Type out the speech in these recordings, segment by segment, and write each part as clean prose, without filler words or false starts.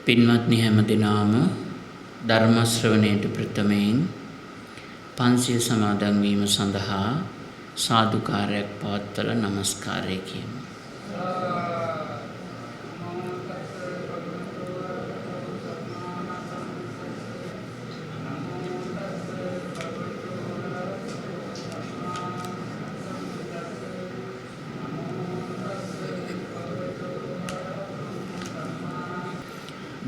පින්වත්නි හැම දිනම ධර්ම ශ්‍රවණයට ප්‍රථමයෙන් පන්සිල් සමාදන් වීම සඳහා සාදුකාරයක් පවත්වලා নমස්කාරය කියමු.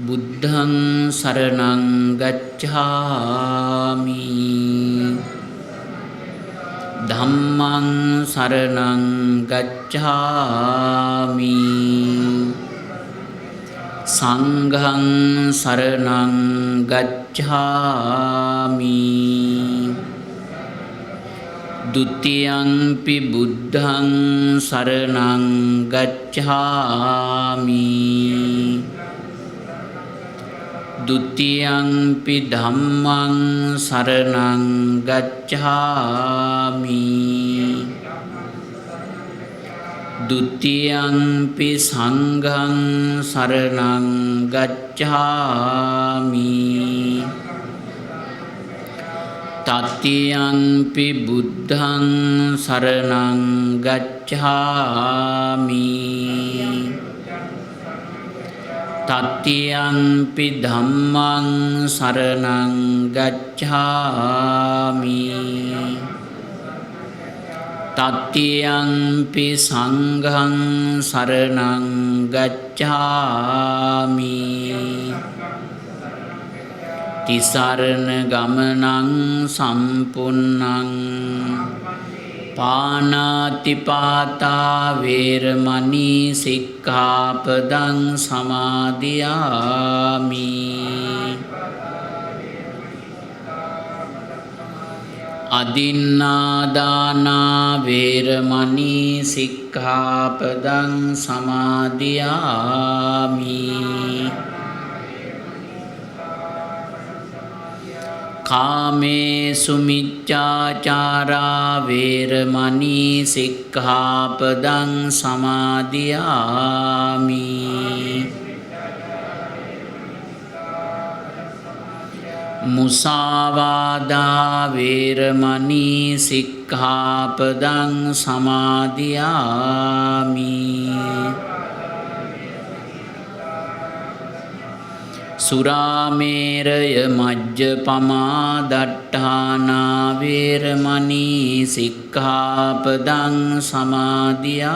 බුද්ධං සරණං ගච්ඡාමි ධම්මං සරණං ගච්ඡාමි සංඝං සරණං ගච්ඡාමි ဒုတိယံ පි බුද්ධං සරණං ගච්ඡාමි ဒုတိယံ පි ධම්මං සරණං ගච්ඡාමි ဒုတိယံ පි සංඝං සරණං ගච්ඡාමි တတိယံ පි බුද්ධං සරණං ගච්ඡාමි တတိယံ පි ධම්මං සරණං ගච්ඡාමි တတိယံ පි සංඝං සරණං ගච්ඡාමි တိสารณ ගමනං සම්පුන්නං පාණාතිපාතා වේරමණී සික්ඛාපදං සමාදියාමි අදින්නාදානා වේරමණී සික්ඛාපදං සමාදියාමි කාමේසු මිච්ඡාචාරා වේරමණී සික්ඛාපදං සමාදියාමි මුසාවාදා වේරමණී සික්ඛාපදං සමාදියාමි සුරාමේරය මජ්ජපමා දට්ඨානා වේරමණී සික්ඛාපදං සමාදියාමි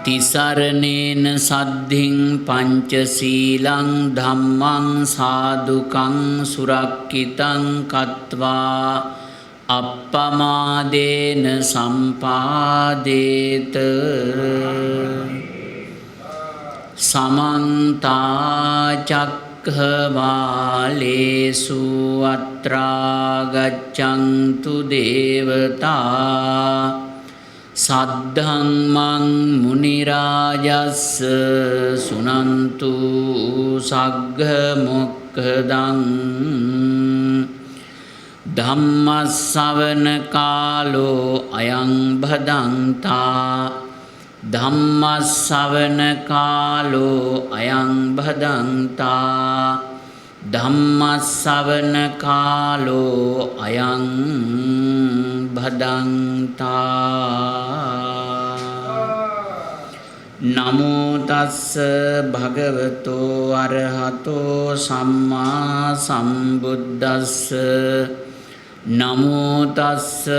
තිසරණේන සද්ධින් පංචශීලං ධම්මං සාදුකං සුරක්ඛිතං කତ୍වා අප්පමාදේන සම්පාදේත සමන්තා චක්ඛවාලේසු අත්‍රා ගච්ඡන්තු දේවතා සද්ධම්මං මුනි රාජස්ස සුනන්තු සග්ග මොක්ඛදං ධම්මස්සවන කාලෝ අයං භදන්තා ධම්මස්සවන කාලෝ අයං භදන්තා ධම්මස්සවන කාලෝ අයං භදන්තා නමෝ තස්ස භගවතෝ අරහතෝ සම්මා සම්බුද්දස්ස නමෝ තස්ස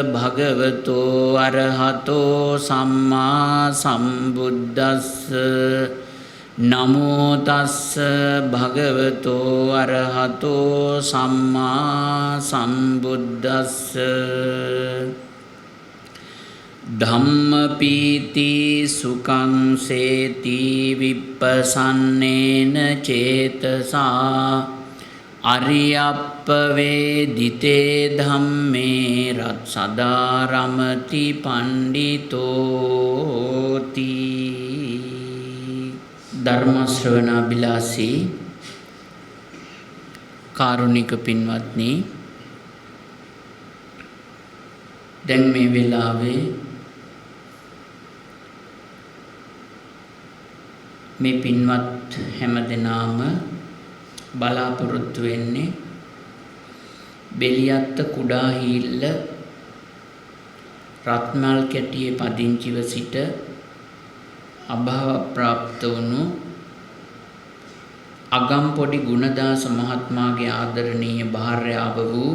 භගවතෝ අරහතෝ සම්මා සම්බුද්දස්ස නමෝ තස්ස භගවතෝ අරහතෝ සම්මා සම්බුද්දස්ස ධම්මපීති සුඛං සේති විප්පසන්නේන චේතසා අරියප්පවේදිතේ ධම්මේ රත්සදා රමති පණ්ඩිතෝති ධර්ම ශ්‍රවණාබිලාසී කාරුණික පින්වත්නි දැන් මේ වෙලාවේ මේ පින්වත් හැම දෙනාම බලාපොරොත්තු වෙන්නේ බෙලියත්ත කුඩා හිල්ල රත්මල් කැටියේ පදිංචිව සිට අභාව ප්‍රාප්ත වුණු අගම්පොඩි ගුණදාස මහත්මයාගේ ආදරණීය භාර්යාව වූ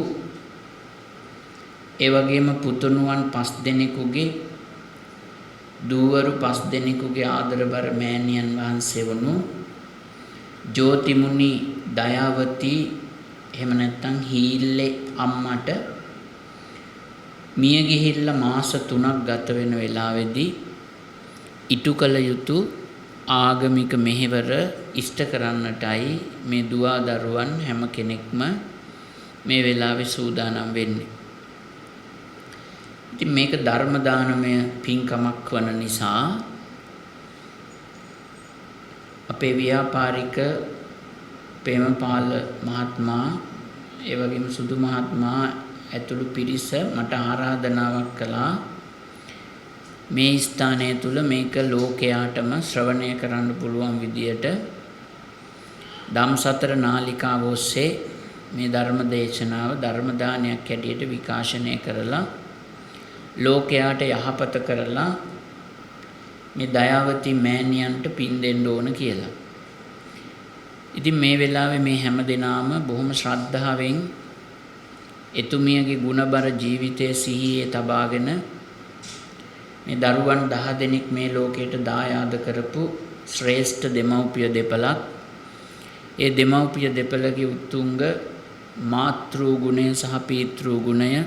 ඒ වගේම පුතුණුවන් 5 දෙනෙකුගේ දූවරු 5 දෙනෙකුගේ ආදරබර මෑණියන් වහන්සේ වුණු ජෝතිමුනි දයාවති එහෙම නැත්නම් හීල්ලේ අම්මට මිය ගිහිල්ලා මාස 3ක් ගත වෙන වෙලාවේදී ඉටු කළ යුතු ආගමික මෙහෙවර ඉෂ්ට කරන්නටයි මේ දුවා දරුවන් හැම කෙනෙක්ම මේ වෙලාවේ සූදානම් වෙන්නේ. ඉතින් මේක ධර්ම දානමය පින්කමක් වන නිසා අපේ ව්‍යාපාරික ප්‍රේමපාල මහත්මයා ඒ වගේම සුදු මහත්මයා ඇතුළු පිරිස මට ආරාධනාවක් කළා මේ ස්ථානය තුල මේක ලෝකයාටම ශ්‍රවණය කරන්න පුළුවන් විදියට ධම්සතර නාලිකාව ඔස්සේ මේ ධර්ම දේශනාව ධර්ම දානයක් හැටියට විකාශනය කරලා ලෝකයාට යහපත කරලා මේ දයාවති මෑණියන්ට පින් දෙන්න ඕන කියලා. ඉතින් මේ වෙලාවේ මේ හැම දෙනාම බොහොම ශ්‍රද්ධාවෙන් එතුමියගේ ගුණබර ජීවිතයේ සිහියේ තබාගෙන මේ දරුවන් 10 දෙනෙක් මේ ලෝකයට දායාද කරපු ශ්‍රේෂ්ඨ දෙමව්පිය දෙපළක්. ඒ දෙමව්පිය දෙපළගේ උතුංග මාතෘ ගුණය සහ පීතෘ ගුණය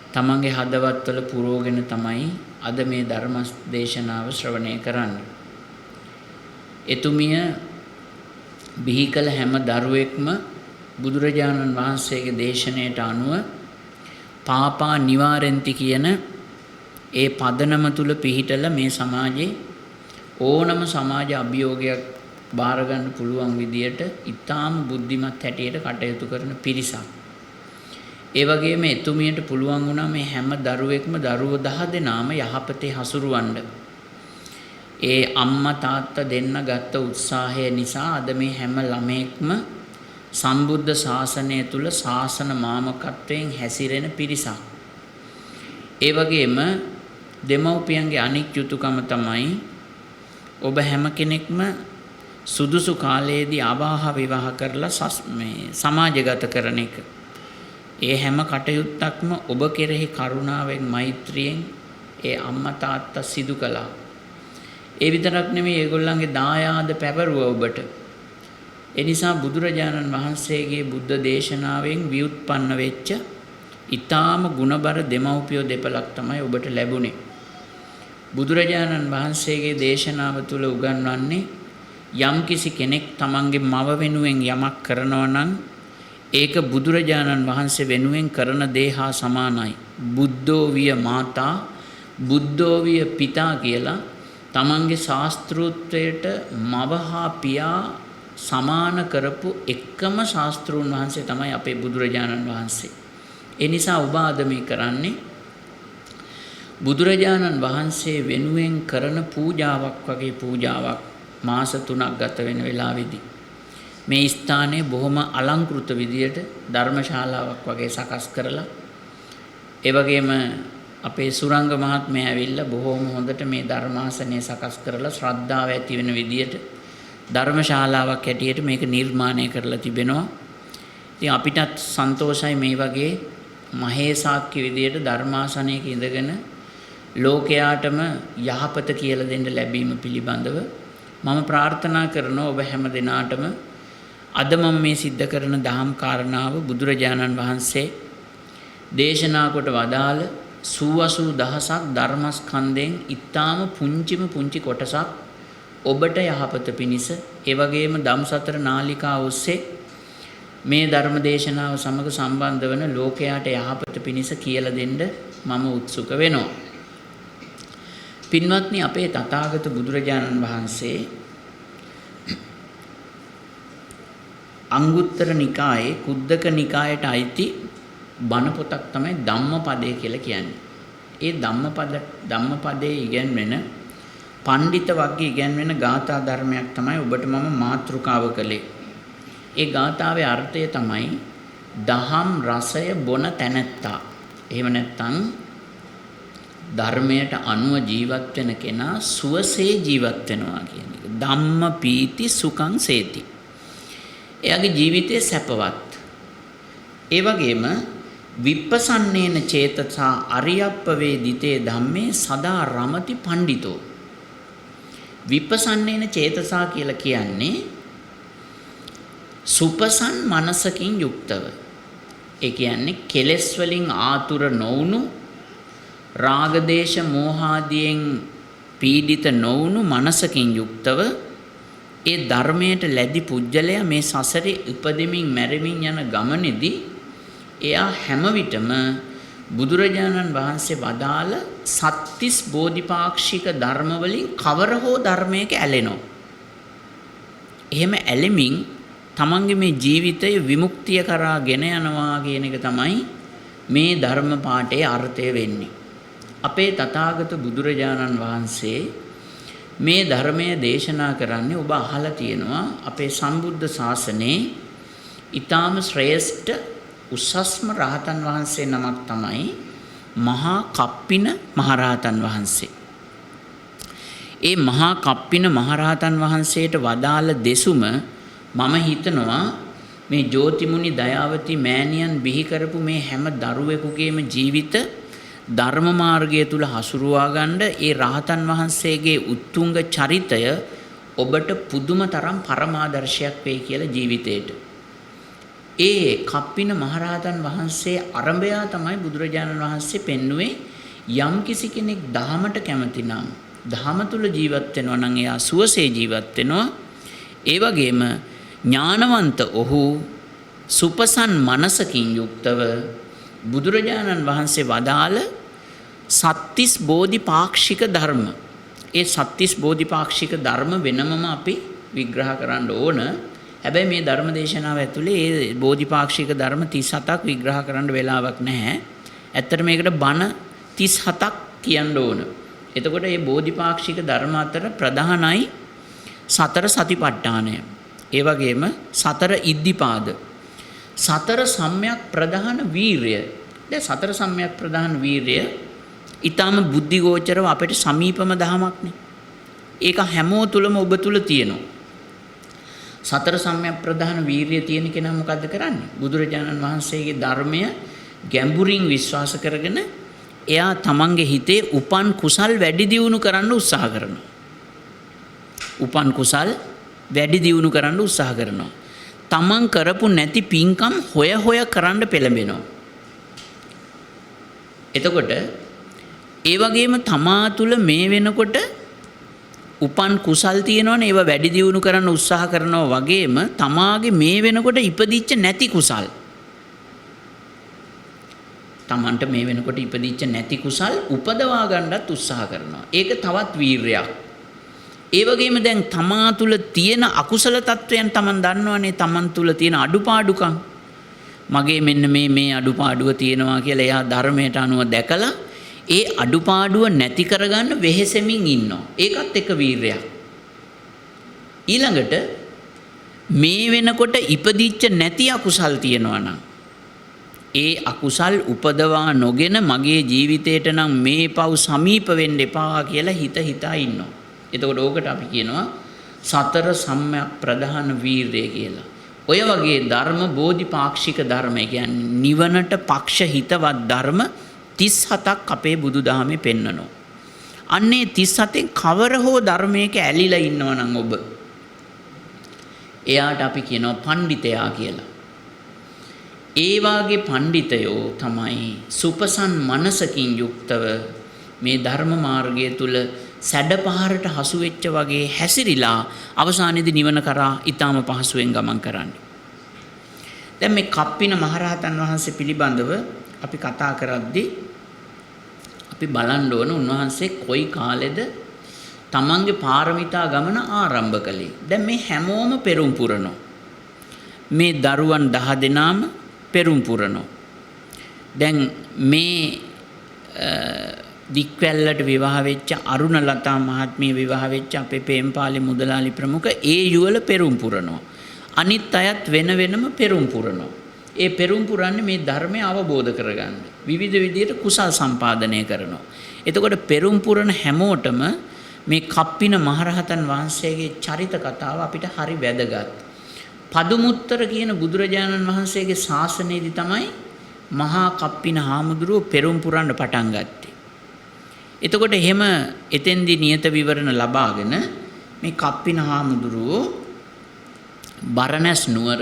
තමන්ගේ හදවත්වල පුරෝගෙන තමයි අද මේ ධර්ම දේශනාව ශ්‍රවණය කරන්නේ. එතුමිය බිහි කළ හැම දරුවෙක්ම බුදුරජාණන් වහන්සේගේ දේශනාවට අනුව පාපා නිවාරෙන්ති කියන ඒ පදනම තුල පිහිටලා මේ සමාජයේ ඕනම සමාජ අභියෝගයක් බාර ගන්න පුළුවන් විදියට ඊටාම බුද්ධිමත් හැටියට කටයුතු කරන පිරිසක්. ඒ වගේම එතුමියට පුළුවන් වුණා මේ හැම දරුවෙක්ම දරුවෝ 10 දෙනාම යහපතේ හසුරවන්න. ඒ අම්මා තාත්තා දෙන්න ගත්ත උත්සාහය නිසා අද මේ හැම ළමයෙක්ම සම්බුද්ධ ශාසනය තුල ශාසන මාමකත්වයෙන් හැසිරෙන පිරිසක්. ඒ වගේම දෙමව්පියන්ගේ අනික් යුතුයකම තමයි ඔබ හැම කෙනෙක්ම සුදුසු කාලයේදී අවාහ විවාහ කරලා මේ සමාජගත කරන එක. ඒ හැම කටයුත්තක්ම ඔබ කෙරෙහි කරුණාවෙන් මෛත්‍රියෙන් ඒ අම්මා තාත්තා සිදු කළා. ඒ විතරක් නෙමෙයි ඒගොල්ලන්ගේ දායාද පැවරුවා ඔබට. ඒ නිසා බුදුරජාණන් වහන්සේගේ බුද්ධ දේශනාවෙන් ව්‍යුත්පන්න වෙච්ච ඊටාම ගුණබර දෙමව්පියෝ දෙපළක් තමයි ඔබට ලැබුණේ. බුදුරජාණන් වහන්සේගේ දේශනාව තුළ උගන්වන්නේ යම්කිසි කෙනෙක් තමන්ගේ මව වෙනුවෙන් යමක් කරනවා නම් ඒක බුදුරජාණන් වහන්සේ වෙනුවෙන් කරන දේ හා සමානයි. බුද්ධෝ විය මාතා බුද්ධෝ විය පිතා කියලා තමන්ගේ ශාස්ත්‍රූත්වයට මව හා පියා සමාන කරපු එකම ශාස්ත්‍රූන් වහන්සේ තමයි අපේ බුදුරජාණන් වහන්සේ. ඒ නිසා ඔබ අද මේ කරන්නේ බුදුරජාණන් වහන්සේ වෙනුවෙන් කරන පූජාවක් වගේ පූජාවක් මාස 3ක් ගත වෙන වෙලාවේදී මේ ස්ථානයේ බොහොම අලංකෘත විදියට ධර්මශාලාවක් වගේ සකස් කරලා ඒ වගේම අපේ සුරංග මහත්මයා ඇවිල්ලා බොහොම හොඳට මේ ධර්මාසනය සකස් කරලා ශ්‍රද්ධාව ඇති වෙන විදියට ධර්මශාලාවක් හැටියට මේක නිර්මාණය කරලා තිබෙනවා. ඉතින් අපිටත් සන්තෝෂයි මේ වගේ මහේසාක්‍ය විදියට ධර්මාසනයක ඉඳගෙන ලෝකයාටම යහපත කියලා දෙන්න ලැබීම පිළිබඳව මම ප්‍රාර්ථනා කරනවා ඔබ හැම දිනාටම අද මම මේ සිද්ධ කරන දහම් කාරණාව බුදුරජාණන් වහන්සේ දේශනා කොට වදාළ 80000ක් ධර්මස්කන්ධයෙන් ඊටාම පුංචි කොටසක් ඔබට යහපත පිණිස ඒ වගේම ධම්සතර නාලිකාව ඔස්සේ මේ ධර්ම දේශනාව සමග සම්බන්ධ වන ලෝකයාට යහපත පිණිස කියලා දෙන්න මම උත්සුක වෙනවා. පින්වත්නි අපේ තථාගත බුදුරජාණන් වහන්සේ අංගුත්තර නිකායේ කුද්දක නිකායට අයිති බණ පොතක් තමයි ධම්මපදය කියලා කියන්නේ. ඒ ධම්මපදයේ ඉගැන්වෙන පණ්ඩිත වර්ගයේ ඉගැන්වෙන ගාථා ධර්මයක් තමයි ඔබට මම මාතෘකාව කළේ. ඒ ගාථාවේ අර්ථය තමයි දහම් රසය බොන තැනැත්තා. එහෙම නැත්නම් ධර්මයට අනුව ජීවත් වෙන කෙනා සුවසේ ජීවත් වෙනවා කියන එක. ධම්ම පීති සුඛං සේති. එයාගේ ජීවිතය සැපවත්. ඒ වගේම විප්පසන්නේන චේතසා අරියප්පවේ දිතේ ධම්මේ සදා රමති පණ්ඩිතෝ. විප්පසන්නේන චේතසා කියලා කියන්නේ සුපසන් මනසකින් යුක්තව. ඒ කියන්නේ කෙලෙස් වලින් ආතුර නොවුණු රාගදේශ මෝහාදියෙන් පීඩිත නොවුණු මනසකින් යුක්තව ඒ ධර්මයට ලැබි පුජ්‍යලයා මේ සසරේ උපදෙමින් මැරෙමින් යන ගමනේදී එයා හැම විටම බුදුරජාණන් වහන්සේ වදාළ සත්‍තිස් බෝධිපාක්ෂික ධර්ම වලින් කවර හෝ ධර්මයක ඇලෙනවා. එහෙම ඇලෙමින් තමන්ගේ මේ ජීවිතය විමුක්තිය කරා ගෙන යනවා කියන එක තමයි මේ ධර්ම පාඨයේ අර්ථය වෙන්නේ. අපේ තථාගත බුදුරජාණන් වහන්සේ මේ ධර්මය දේශනා කරන්නේ ඔබ අහලා තියෙනවා අපේ සම්බුද්ධ ශාසනයේ ඊටාම ශ්‍රේෂ්ඨ උසස්ම රහතන් වහන්සේ නමක් තමයි මහා කප්පින මහරහතන් වහන්සේ. ඒ මහා කප්පින මහරහතන් වහන්සේට වදාළ දෙසුම මම හිතනවා මේ ජෝතිමුනි දයාවති මෑණියන් බිහි කරපු මේ හැම දරුවෙකුගේම ජීවිත ධර්ම මාර්ගය තුල හසුරුවා ගන්න ඒ රහතන් වහන්සේගේ උත්තුංග චරිතය ඔබට පුදුම තරම් පරමාදර්ශයක් වෙයි කියලා ජීවිතේට. ඒ කප්පින මහරහතන් වහන්සේ අරඹයා තමයි බුදුරජාණන් වහන්සේ පෙන්වුවේ යම් කිසි කෙනෙක් දහමට කැමති නම් දහම තුල ජීවත් වෙනවා නම් එයා සුවසේ ජීවත් වෙනවා. ඒ වගේම ඥානවන්ත ඔහු සුපසන් මනසකින් යුක්තව බුදුරජාණන් වහන්සේ වදාළ සත්‍තිස් බෝධිපාක්ෂික ධර්ම. ඒ සත්‍තිස් බෝධිපාක්ෂික ධර්ම වෙනමම අපි විග්‍රහ කරන්න ඕන. හැබැයි මේ ධර්ම දේශනාව ඇතුලේ ඒ බෝධිපාක්ෂික ධර්ම 37ක් විග්‍රහ කරන්න වෙලාවක් නැහැ. ඇත්තට මේකට බණ 37ක් කියන්න ඕන. එතකොට මේ බෝධිපාක්ෂික ධර්ම අතර ප්‍රධානයි සතර සතිපට්ඨානය. ඒ වගේම සතර ඉද්ධිපාද. සතර සම්‍යක් ප්‍රධාන වීරය. දැන් සතර සම්‍යක් ප්‍රධාන වීරය ඊටාම බුද්ධිගෝචරව අපිට සමීපම දහමක්නේ. ඒක හැමෝ තුලම ඔබ තුල තියෙනවා. සතර සම්‍යක් ප්‍රධාන වීරිය තියෙන කෙනා මොකද්ද කරන්නේ? බුදුරජාණන් වහන්සේගේ ධර්මය ගැඹුරින් විශ්වාස කරගෙන එයා තමන්ගේ හිතේ උපන් කුසල් වැඩි දියුණු කරන්න උත්සාහ කරනවා. උපන් කුසල් වැඩි දියුණු කරන්න උත්සාහ කරනවා. තමන් කරපු නැති පින්කම් හොය හොය කරන්න පෙළඹෙනවා. එතකොට ඒ වගේම තමා තුළ මේ වෙනකොට උපන් කුසල් තියෙනවනේ ඒවා වැඩි දියුණු කරන්න උත්සාහ කරනවා වගේම තමාගේ මේ වෙනකොට ඉපදිච්ච නැති කුසල් තමන්ට මේ වෙනකොට ඉපදිච්ච නැති කුසල් උපදවා ගන්නත් උත්සාහ කරනවා. ඒක තවත් වීරයක්. ඒ වගේම දැන් තමා තුළ තියෙන අකුසල තත්වයන් තමන් දන්නවනේ තමන් තුළ තියෙන අඩුපාඩුකම්. මගේ මෙන්න මේ අඩුපාඩුව තියෙනවා කියලා එයා ධර්මයට අනුව දැකලා ඒ අඩුපාඩුව නැති කරගන්න වෙහෙසෙමින් ඉන්නවා. ඒකත් එක වීරයක්. ඊළඟට මේ වෙනකොට ඉපදිච්ච නැති අකුසල් තියෙනවා නම් ඒ අකුසල් උපදවා නොගෙන මගේ ජීවිතේට නම් මේ පව් සමීප වෙන්න එපා කියලා හිතා ඉන්නවා. එතකොට ඕකට අපි කියනවා සතර සම්‍යක් ප්‍රධාන වීරය කියලා. ඔය වගේ ධර්ම බෝධිපාක්ෂික ධර්ම කියන්නේ නිවනට පක්ෂ හිතවත් ධර්ම 37ක් අපේ බුදුදහමේ පෙන්නනවා. අන්නේ 37න් කවර හෝ ධර්මයක ඇලිලා ඉන්නවා නම් ඔබ එයාට අපි කියනවා පණ්ඩිතයා කියලා. ඒ වාගේ පණ්ඩිතයෝ තමයි සුපසන් මනසකින් යුක්තව මේ ධර්ම මාර්ගය තුල සැඩපහරට හසු වෙච්ච වගේ හැසිරිලා අවසානයේදී නිවන කරා ඊටාම පහසුවෙන් ගමන් කරන්නේ. දැන් මේ කප්පින මහරහතන් වහන්සේ පිළිබඳව අපි කතා කරද්දී අපි බලන්න ඕන උන්වහන්සේ කොයි කාලෙද තමන්ගේ පාරමිතා ගමන ආරම්භ කළේ. දැන් මේ හැමෝම පෙරම් පුරනවා. මේ දරුවන් 10 දෙනාම පෙරම් පුරනවා. දැන් මේ දික්වැල්ලට විවාහ වෙච්ච අරුණලතා මහත්මිය විවාහ වෙච්ච අපේ පේම්පාලි මුදලාලි ප්‍රමුඛ ඒ යුවල පෙරම් පුරනවා. අනිත් අයත් වෙන වෙනම පෙරම් පුරනවා. ඒ පෙරම් පුරන්නේ මේ ධර්මය අවබෝධ කරගන්න. විවිධ විදියට කුසල් සම්පාදනය කරනවා. එතකොට පෙරම් පුරන හැමෝටම මේ කප්පින මහරහතන් වහන්සේගේ චරිත කතාව අපිට හරි වැදගත්. පදුමුත්තර කියන බුදුරජාණන් වහන්සේගේ ශාසනයේදී තමයි මහා කප්පින හාමුදුරුව පෙරම් පුරන්න පටන් ගත්තේ. එතකොට එහෙම එතෙන්දී නියත විවරණ ලබාගෙන මේ කප්පින හාමුදුරුවෝ බරණැස් නුවර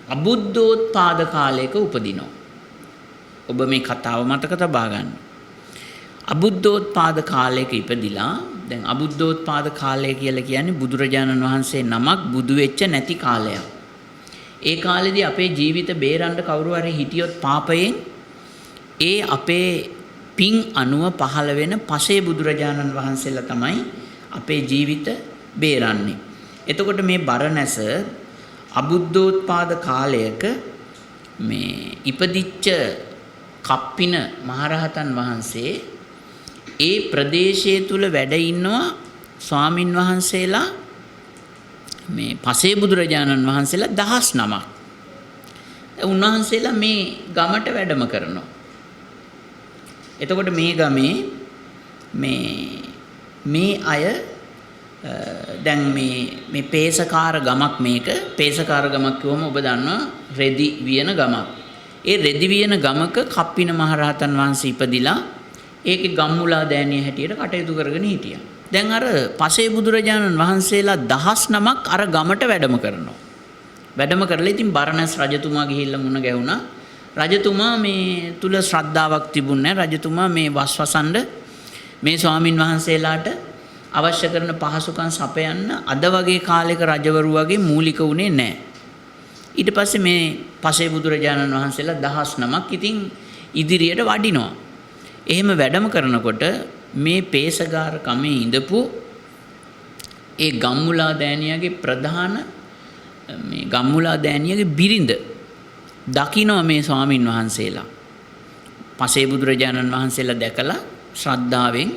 අබුද්ධෝත්පාද කාලයක උපදිනවා. ඔබ මේ කතාව මතක තබා ගන්න. අබුද්ධෝත්පාද කාලයක ඉපදිලා දැන් අබුද්ධෝත්පාද කාලය කියලා කියන්නේ බුදුරජාණන් වහන්සේ නමක් බුදු වෙච්ච නැති කාලයක්. ඒ කාලෙදී අපේ ජීවිත බේරන්න කවුරු හරි හිටියොත් පාපයෙන් ඒ අපේ පින් අනුව පහළ වෙන පසේ බුදුරජාණන් වහන්සේලා තමයි අපේ ජීවිත බේරන්නේ. එතකොට මේ බරණැස අබුද්ධෝත්පාද කාලයක මේ ඉපදිච්ච කප්පින මහරහතන් වහන්සේ ඒ ප්‍රදේශයේ තුල වැඩ ඉන්නවා ස්වාමින් වහන්සේලා මේ පසේ බුදුරජාණන් වහන්සේලා 19ක්. උන්වහන්සේලා මේ ගමට වැඩම කරනවා. එතකොට මේ ගමේ මේ අය දැන් මේ පේසකාර ගමක් මේක. පේසකාර ගමක් කිව්වම ඔබ දන්නවා රෙදි වියන ගමක්. ඒ රෙදි වියන ගමක කප්පින මහරහතන් වහන්සේ ඉපදිලා ඒකේ ගම්මුලා දෑනිය හැටියට කටයුතු කරගෙන හිටියා. දැන් අර පසේ බුදුරජාණන් වහන්සේලා 19ක් අර ගමට වැඩම කරනවා. වැඩම කරලා ඉතින් බරණැස් රජතුමා ගිහිල්ලා මුණ ගැහුණා. රජතුමා මේ තුල ශ්‍රද්ධාවක් තිබුණේ නැහැ. රජතුමා මේ වස්වසන්ඩ මේ ස්වාමින් වහන්සේලාට අවශ්‍ය කරන පහසුකම් සපයන්න අද වගේ කාලයක රජවරු වගේ මූලික වුණේ නැහැ. ඊට පස්සේ මේ පසේ බුදුරජාණන් වහන්සේලා 19ක් ඉතින් ඉදිරියට වඩිනවා. එහෙම වැඩම කරනකොට මේ පේසගාර කමේ ඉඳපු ඒ ගම්මුලා දෑනියගේ ප්‍රධාන මේ ගම්මුලා දෑනියගේ බිරිඳ දකිනවා මේ ස්වාමින් වහන්සේලා. පසේ බුදුරජාණන් වහන්සේලා දැකලා ශ්‍රද්ධාවෙන්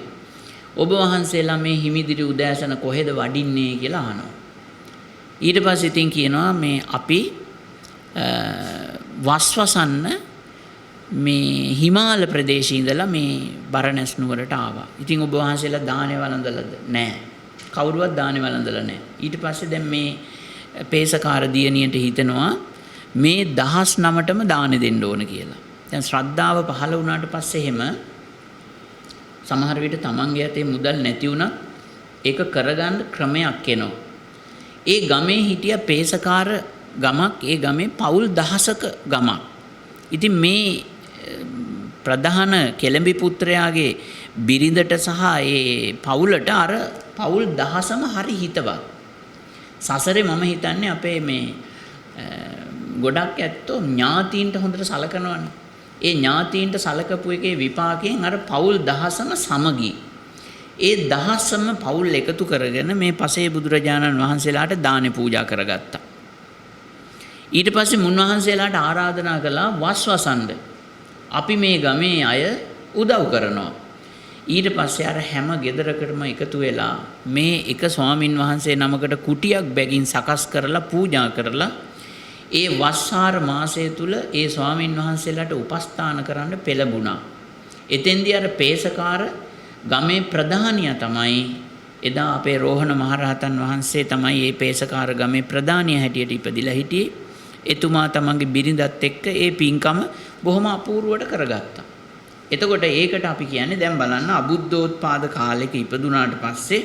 ඔබ වහන්සේලා මේ හිමිදිරි උදෑසන කොහෙද වඩින්නේ කියලා අහනවා. ඊට පස්සේ ඉතින් කියනවා මේ අපි වස්වසන්න මේ හිමාල ප්‍රදේශයේ ඉඳලා මේ බරණැස් නුවරට ආවා. ඉතින් ඔබ වහන්සේලා දානේ වළඳලාද? නැහැ. කවුරුවත් දානේ වළඳලා නැහැ. ඊට පස්සේ දැන් මේ පේසකාර දියණියට හිතෙනවා මේ 19ටම දානේ දෙන්න ඕන කියලා. දැන් ශ්‍රද්ධාව පහළ වුණාට පස්සේ එහෙම සමහර විට තමන්ගේ අතේ මුදල් නැති වුණත් ඒක කරගන්න ක්‍රමයක් එනවා. ඒ ගමේ හිටිය පේසකාර ගමක්, ඒ ගමේ පවුල් 10ක ගමක්. ඉතින් මේ ප්‍රධාන කෙළඹි පුත්‍රයාගේ බිරිඳට සහ ඒ පවුලට අර පවුල් 10ම හරි හිතවත්. සසරේ මම හිතන්නේ අපේ මේ ගොඩක් ඇත්තෝ ඥාතීන්ට හොඳට සලකනවනේ. ඒ ඥාතීන්ට සලකපු එකේ විපාකයෙන් අර පවුල් 10ම සමගි. ඒ 10ම පවුල් එකතු කරගෙන මේ පසේ බුදුරජාණන් වහන්සේලාට දානේ පූජා කරගත්තා. ඊට පස්සේ මුන්වහන්සේලාට ආරාධනා කළා වස්වසන්ඩ. අපි මේ ගමේ අය උදව් කරනවා. ඊට පස්සේ අර හැම ගෙදරකටම එකතු වෙලා මේ එක ස්වාමින් වහන්සේ නමකට කුටියක් බැගින් සකස් කරලා පූජා කරලා ඒ වස්සාර මාසය තුල ඒ ස්වාමින් වහන්සේලාට උපස්ථාන කරන්න පෙළඹුණා. එතෙන්දී අර පේසකාර ගමේ ප්‍රධානියා තමයි එදා අපේ රෝහණ මහරහතන් වහන්සේ තමයි මේ පේසකාර ගමේ ප්‍රධානියා හැටියට ඉපදිලා හිටියේ. එතුමා තමන්ගේ බිරිඳත් එක්ක ඒ පින්කම බොහොම අපූර්වට කරගත්තා. එතකොට ඒකට අපි කියන්නේ දැන් බලන්න අබුද්ධෝත්පාද කාලෙක ඉපදුනාට පස්සේ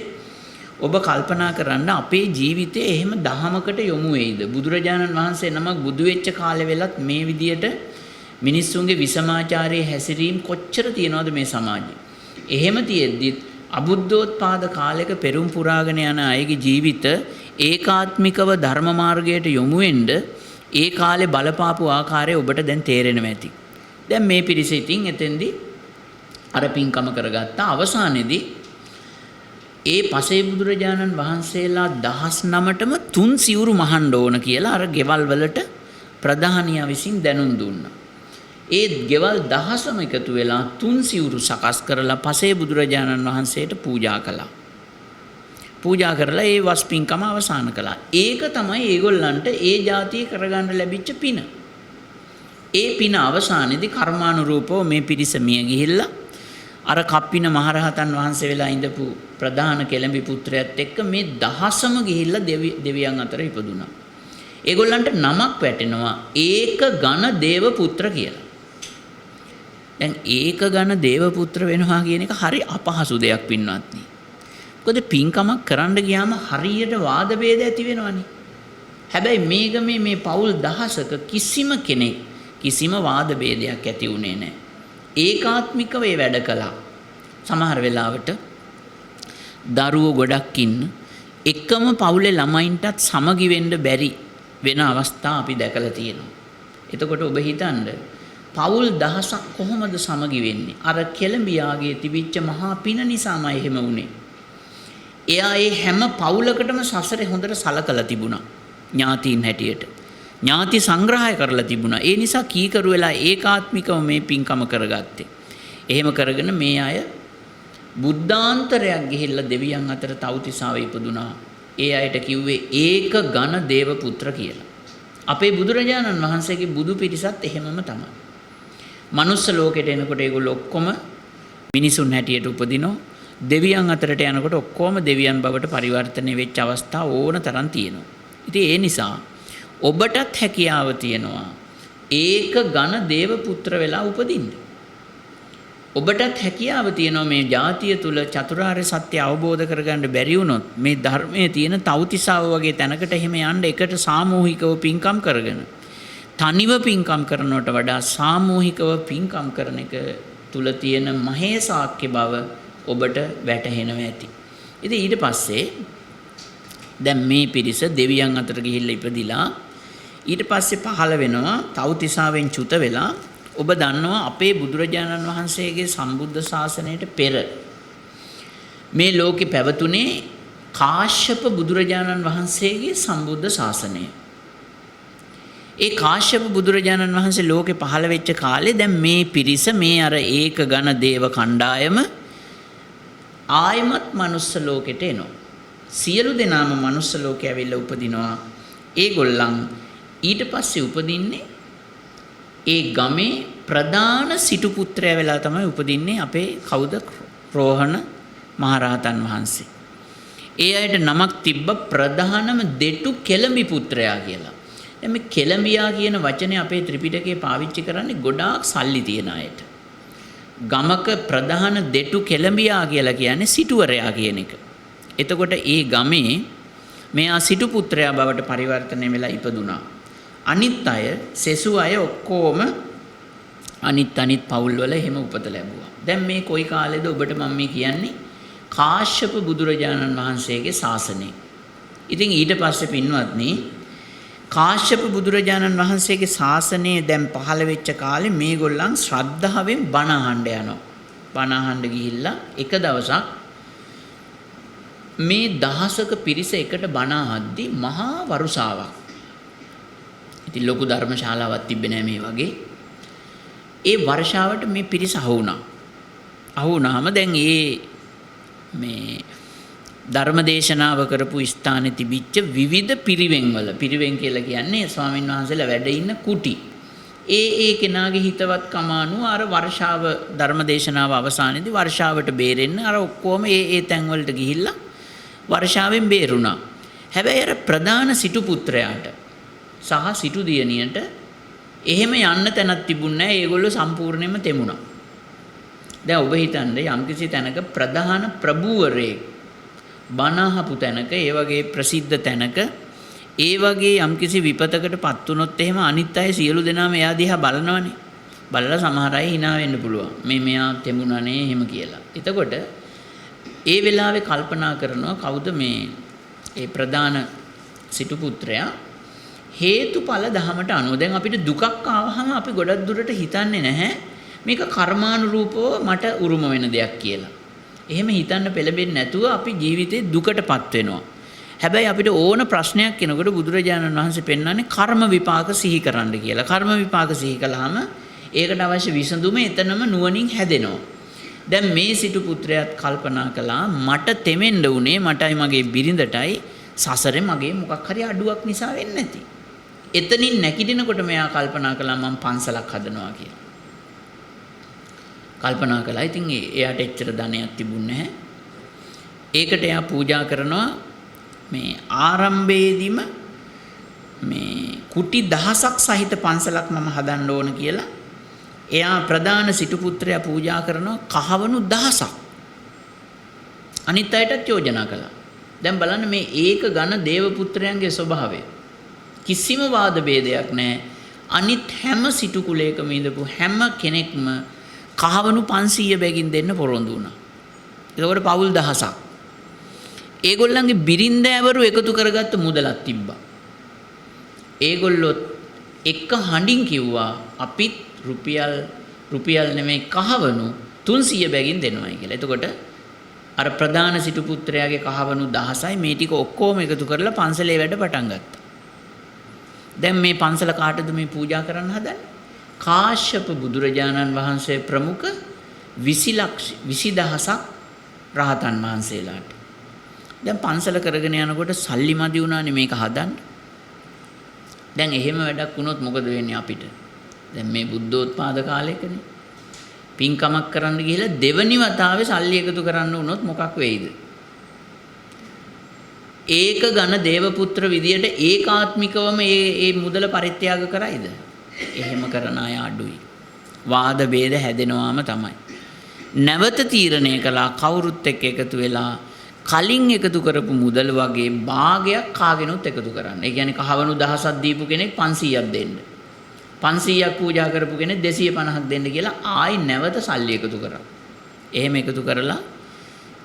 ඔබ කල්පනා කරන්න අපේ ජීවිතේ එහෙම දහමකට යොමු වෙයිද? බුදුරජාණන් වහන්සේ නමක් බුදු වෙච්ච කාලේ වෙලත් මේ විදියට මිනිස්සුන්ගේ විසමාචාරයේ හැසිරීම කොච්චර තියනවද මේ සමාජයේ? එහෙම තියෙද්දි අබුද්ධෝත්පාද කාලයක පෙරම් පුරාගෙන යන අයගේ ජීවිත ඒකාත්මිකව ධර්ම මාර්ගයට යොමු වෙන්න ඒ කාලේ බලපාපු ආකාරය ඔබට දැන් තේරෙනවා ඇති. දැන් මේ පිරිස ඉතින් එතෙන්දී අර පින්කම කරගත්තා. අවසානයේදී ඒ පසේ බුදුරජාණන් වහන්සේලා 19ටම තුන් සිවුරු මහන්න ඕන කියලා අර ගෙවල් වලට ප්‍රධානියා විසින් දැනුම් දුන්නා. ඒ ගෙවල් දහසම එකතු වෙලා තුන් සිවුරු සකස් කරලා පසේ බුදුරජාණන් වහන්සේට පූජා කළා. පූජා කරලා ඒ වස් පින්කම අවසන් කළා. ඒක තමයි ඒගොල්ලන්ට ඒ જાතිය කරගන්න ලැබිච්ච පින. ඒ පින අවසානයේදී කර්මානුරූපව මේ පිරිස මිය ගිහිල්ලා අර කප්පින මහරහතන් වහන්සේ වෙලා ඉඳපු ප්‍රධාන කෙළඹි පුත්‍රයාත් එක්ක මේ දහසම ගිහිල්ලා දෙවියන් අතර ඉපදුනා. ඒගොල්ලන්ට නමක් වැටෙනවා ඒක ඝන දේව පුත්‍ර කියලා. දැන් ඒක ඝන දේව පුත්‍ර වෙනවා කියන එක හරි අපහසු දෙයක් පින්වත්නි. මොකද පින්කමක් කරන්න ගියාම හරියට වාද ભેද ඇති වෙනවනේ. හැබැයි මේගමේ මේ පවුල් දහසක කිසිම කෙනෙක් කිසිම වාද ભેදයක් ඇති වුණේ නැහැ. ඒකාත්මිකව ඒ වැඩ කළා. සමහර වෙලාවට දරුවෝ ගොඩක් ඉන්න එකම පවුලේ ළමයින්ටත් සමගි වෙන්න බැරි වෙන අවස්ථා අපි දැකලා තියෙනවා. එතකොට ඔබ හිතන්න පවුල් දහසක් කොහොමද සමගි වෙන්නේ? අර කෙළඹියාගේ තිබිච්ච මහා පින නිසාමයි එහෙම වුනේ. එයා ඒ හැම පවුලකටම සසරේ හොඳට සලකලා තිබුණා. ඥාතීන් හැටියට. ඥාති සංග්‍රහය කරලා තිබුණා. ඒ නිසා කීකරු වෙලා ඒකාත්මිකව මේ පින්කම කරගත්තේ. එහෙම කරගෙන මේ අය බුද්ධාන්තරයක් ගිහිල්ලා දෙවියන් අතර තවුතිසාව ඉපදුනා. ඒ අයට කිව්වේ ඒක ඝන දේව පුත්‍ර කියලා. අපේ බුදුරජාණන් වහන්සේගේ බුදු පිරිසත් එහෙමම තමයි. මනුස්ස ලෝකෙට එනකොට ඒගොල්ලෝ ඔක්කොම මිනිසුන් හැටියට උපදිනවා. දෙවියන් අතරට යනකොට ඔක්කොම දෙවියන් බවට පරිවර්තනය වෙච්ච අවස්ථා ඕන තරම් තියෙනවා. ඉතින් ඒ නිසා ඔබටත් හැකියාව තියෙනවා ඒක ඝන දේව පුත්‍ර වෙලා උපදින්න. ඔබටත් හැකියාව තියෙනවා මේ ජාතිය තුල චතුරාර්ය සත්‍ය අවබෝධ කරගන්න බැරි වුණොත් මේ ධර්මයේ තියෙන තවුතිසාව වගේ තැනකට එහෙම යන්න එකට සාමූහිකව පින්කම් කරගෙන තනිව පින්කම් කරනවට වඩා සාමූහිකව පින්කම් කරන එක තුල තියෙන මහේසාක්‍ය බව ඔබට වැටහෙනවා ඇති. ඉතින් ඊට පස්සේ දැන් මේ පිරිස දෙවියන් අතර ගිහිල්ලා ඉපදිලා ඊට පස්සේ පහළ වෙනවා තවුතිසාවෙන් චුත වෙලා. ඔබ දන්නවා අපේ බුදුරජාණන් වහන්සේගේ සම්බුද්ධ ශාසනයට පෙර මේ ලෝකේ පැවතුනේ කාශ්‍යප බුදුරජාණන් වහන්සේගේ සම්බුද්ධ ශාසනය. ඒ කාශ්‍යප බුදුරජාණන් වහන්සේ ලෝකේ පහළ වෙච්ච කාලේ දැන් මේ පිරිස මේ අර ඒක ඝන දේව කණ්ඩායම ආයමත් මනුස්ස ලෝකෙට එනවා. සියලු දෙනාම මනුස්ස ලෝකේ ඇවිල්ලා උපදිනවා. ඒගොල්ලන් ඊට පස්සේ උපදින්නේ ඒ ගමේ ප්‍රධාන සිටු පුත්‍රයා වෙලා තමයි උපදින්නේ අපේ කවුද? රෝහණ මහරහතන් වහන්සේ. ඒ අයට නමක් තිබ්බ ප්‍රධානම දෙටු කෙළඹි පුත්‍රයා කියලා. දැන් මේ කෙළඹියා කියන වචනේ අපේ ත්‍රිපිටකයේ පාවිච්චි කරන්නේ ගොඩාක් සල්ලි තියන අයට. ගමක ප්‍රධාන දෙටු කෙළඹියා කියලා කියන්නේ සිටුවරයා කියන එක. එතකොට ඒ ගමේ මෙයා සිටු පුත්‍රයා බවට පරිවර්තනය වෙලා ඉපදුනා. අනිත් අය සෙසු අය ඔක්කොම අනිත් පවුල් වල එහෙම උපත ලැබුවා. දැන් මේ කොයි කාලෙද ඔබට මම මේ කියන්නේ කාශ්‍යප බුදුරජාණන් වහන්සේගේ ශාසනය. ඉතින් ඊට පස්සේ පින්වත්නි කාශ්‍යප බුදුරජාණන් වහන්සේගේ ශාසනය දැන් පහළ වෙච්ච කාලේ මේගොල්ලන් ශ්‍රද්ධාවෙන් බණ අහන්න යනවා. බණ අහන්න ගිහිල්ලා එක දවසක් මේ දහසක පිරිස එකට බණ අහද්දී මහා වරුසාවක්. ඉතින් ලොකු ධර්මශාලාවක් තිබ්බේ නැහැ මේ වගේ. ඒ වර්ෂාවට මේ පිරිස අහු වුණා. අහු වුණාම දැන් මේ ධර්මදේශනාව කරපු ස්ථානයේ තිබිච්ච විවිධ පිරිවෙන්වල පිරිවෙන් කියලා කියන්නේ ස්වාමින් වහන්සේලා වැඩ ඉන්න කුටි. ඒ කෙනාගේ හිතවත්කම අනුව අර වර්ෂාව ධර්මදේශනාව අවසානයේදී වර්ෂාවට බේරෙන්න අර ඔක්කොම ඒ තැන්වලට ගිහිල්ලා වර්ෂාවෙන් බේරුණා. හැබැයි අර ප්‍රධාන සිටු පුත්‍රයාට සහ සිටු දියණියට එහෙම යන්න තැනක් තිබුණේ නැහැ. ඒගොල්ලෝ සම්පූර්ණයෙන්ම තෙමුණා. දැන් ඔබ හිතන්නේ යම්කිසි තැනක ප්‍රධාන ප්‍රභූවරයෙක් බණ අහපු තැනක ඒ වගේ ප්‍රසිද්ධ තැනක ඒ වගේ යම්කිසි විපතකටපත් වුණොත් එහෙම අනිත් අය සියලු දෙනාම එයා දිහා බලනවනේ. බලලා සමහර අය hina වෙන්න පුළුවන්. මෙයා තෙමුණනේ එහෙම කියලා. එතකොට ඒ වෙලාවේ කල්පනා කරනවා කවුද ඒ ප්‍රධාන සිටු පුත්‍රයා හේතුඵල ධමයට අනුව දැන් අපිට දුකක් ආවහම අපි ගොඩක් දුරට හිතන්නේ නැහැ මේක කර්මානුරූපව මට උරුම වෙන දෙයක් කියලා. එහෙම හිතන්න පෙළඹෙන්නේ නැතුව අපි ජීවිතේ දුකටපත් වෙනවා. හැබැයි අපිට ඕන ප්‍රශ්නයක් එනකොට බුදුරජාණන් වහන්සේ පෙන්වන්නේ කර්ම විපාක සිහි කරන්න කියලා. කර්ම විපාක සිහි කළාම ඒකට අවශ්‍ය විසඳුම එතනම නුවණින් හැදෙනවා. දැන් මේ සිටු පුත්‍රයාත් කල්පනා කළා මට තෙමෙන්න උනේ මටයි මගේ බිරිඳටයි සසරේ මගේ මොකක් හරි අඩුවක් නිසා වෙන්නේ නැති. එතනින් නැගිටිනකොට මෙයා කල්පනා කළා මම පන්සලක් හදනවා කියලා. කල්පනා කළා. ඉතින් එයාට එච්චර ධනයක් තිබුණේ නැහැ. ඒකට එයා පූජා කරනවා මේ ආරම්භයේදීම මේ කුටි දහසක් සහිත පන්සලක් මම හදන්න ඕන කියලා. එයා ප්‍රධාන සිටු පුත්‍රයා පූජා කරනවා කහවණු දහසක්. අනිත් අයටත් යෝජනා කළා. දැන් බලන්න මේ ඒක ඝන දේව පුත්‍රයන්ගේ ස්වභාවය. කිසිම වාද ભેදයක් නැහැ. අනිත් හැම සිටු කුලයකම ඉඳපු හැම කෙනෙක්ම කහවණු 500 බැගින් දෙන්න පොරොන්දු වුණා. ඒකවල පවුල් දහසක්. ඒගොල්ලන්ගේ බිරින්දෑවරු එකතු කරගත්ත මුදලක් තිබ්බා. ඒගොල්ලෝ එක හඬින් කිව්වා අපිත් රුපියල් නෙමෙයි කහවණු 300 බැගින් දෙනවායි කියලා. එතකොට අර ප්‍රධාන සිටු පුත්‍රයාගේ කහවණු 10යි මේ ටික ඔක්කොම එකතු කරලා පන්සලේ වැඩ පටන් ගත්තා. දැන් මේ පන්සල කාටද මේ පූජා කරන්න හදන්නේ? කාශ්‍යප බුදුරජාණන් වහන්සේ ප්‍රමුඛ 20000ක් රහතන් වහන්සේලාට. දැන් පන්සල කරගෙන යනකොට සල්ලි මදි වුණානේ මේක හදන්න. දැන් එහෙම වැඩක් වුණොත් මොකද වෙන්නේ අපිට? දැන් මේ බුද්ධෝත්පාද කාලයකනේ. පින්කමක් කරන්න ගිහලා දෙවනි වතාවේ සල්ලි එකතු කරන්න වුණොත් මොකක් වෙයිද? ඒක ඝන දේවපුත්‍ර විදියට ඒකාත්මිකවම මේ මුදල පරිත්‍යාග කරයිද? එහෙම කරන අය අඩුයි. වාද ભેද හැදෙනවාම තමයි. නැවත තීරණය කළා කවුරුත් එක්ක එකතු වෙලා කලින් එකතු කරපු මුදල් වගේ භාගයක් කාගෙනුත් එකතු කරන්න. ඒ කියන්නේ කහවණු 1000ක් දීපු කෙනෙක් 500ක් දෙන්න. 500ක් පූජා කරපු කෙනෙක් 250ක් දෙන්න කියලා ආයි නැවත සල්ලි එකතු කරා. එහෙම එකතු කරලා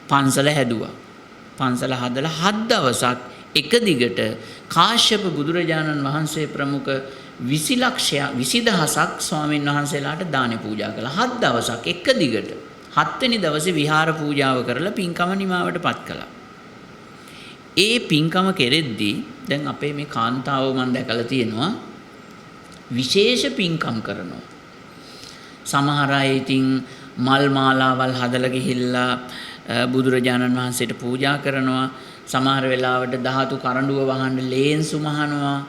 පන්සල හැදුවා. පන්සල හදලා 7 දවසක් එක දිගට කාශ්‍යප බුදුරජාණන් වහන්සේ ප්‍රමුඛ 20000ක් ස්වාමීන් වහන්සේලාට දාන පූජා කළා. 7 දවසක් එක දිගට. 7 වෙනි දවසේ විහාර පූජාව කරලා පින්කම නිමාවටපත් කළා. ඒ පින්කම කෙරෙද්දී දැන් අපේ මේ කාන්තාව මම දැකලා තියෙනවා විශේෂ පින්කම් කරනවා. සමහර අය ඉතින් මල් මාලාවල් හදලා ගිහිල්ලා බුදුරජාණන් වහන්සේට පූජා කරනවා. සමහර වෙලාවට ධාතු කරඬුව වහන්න ලේන්සු මහනවා.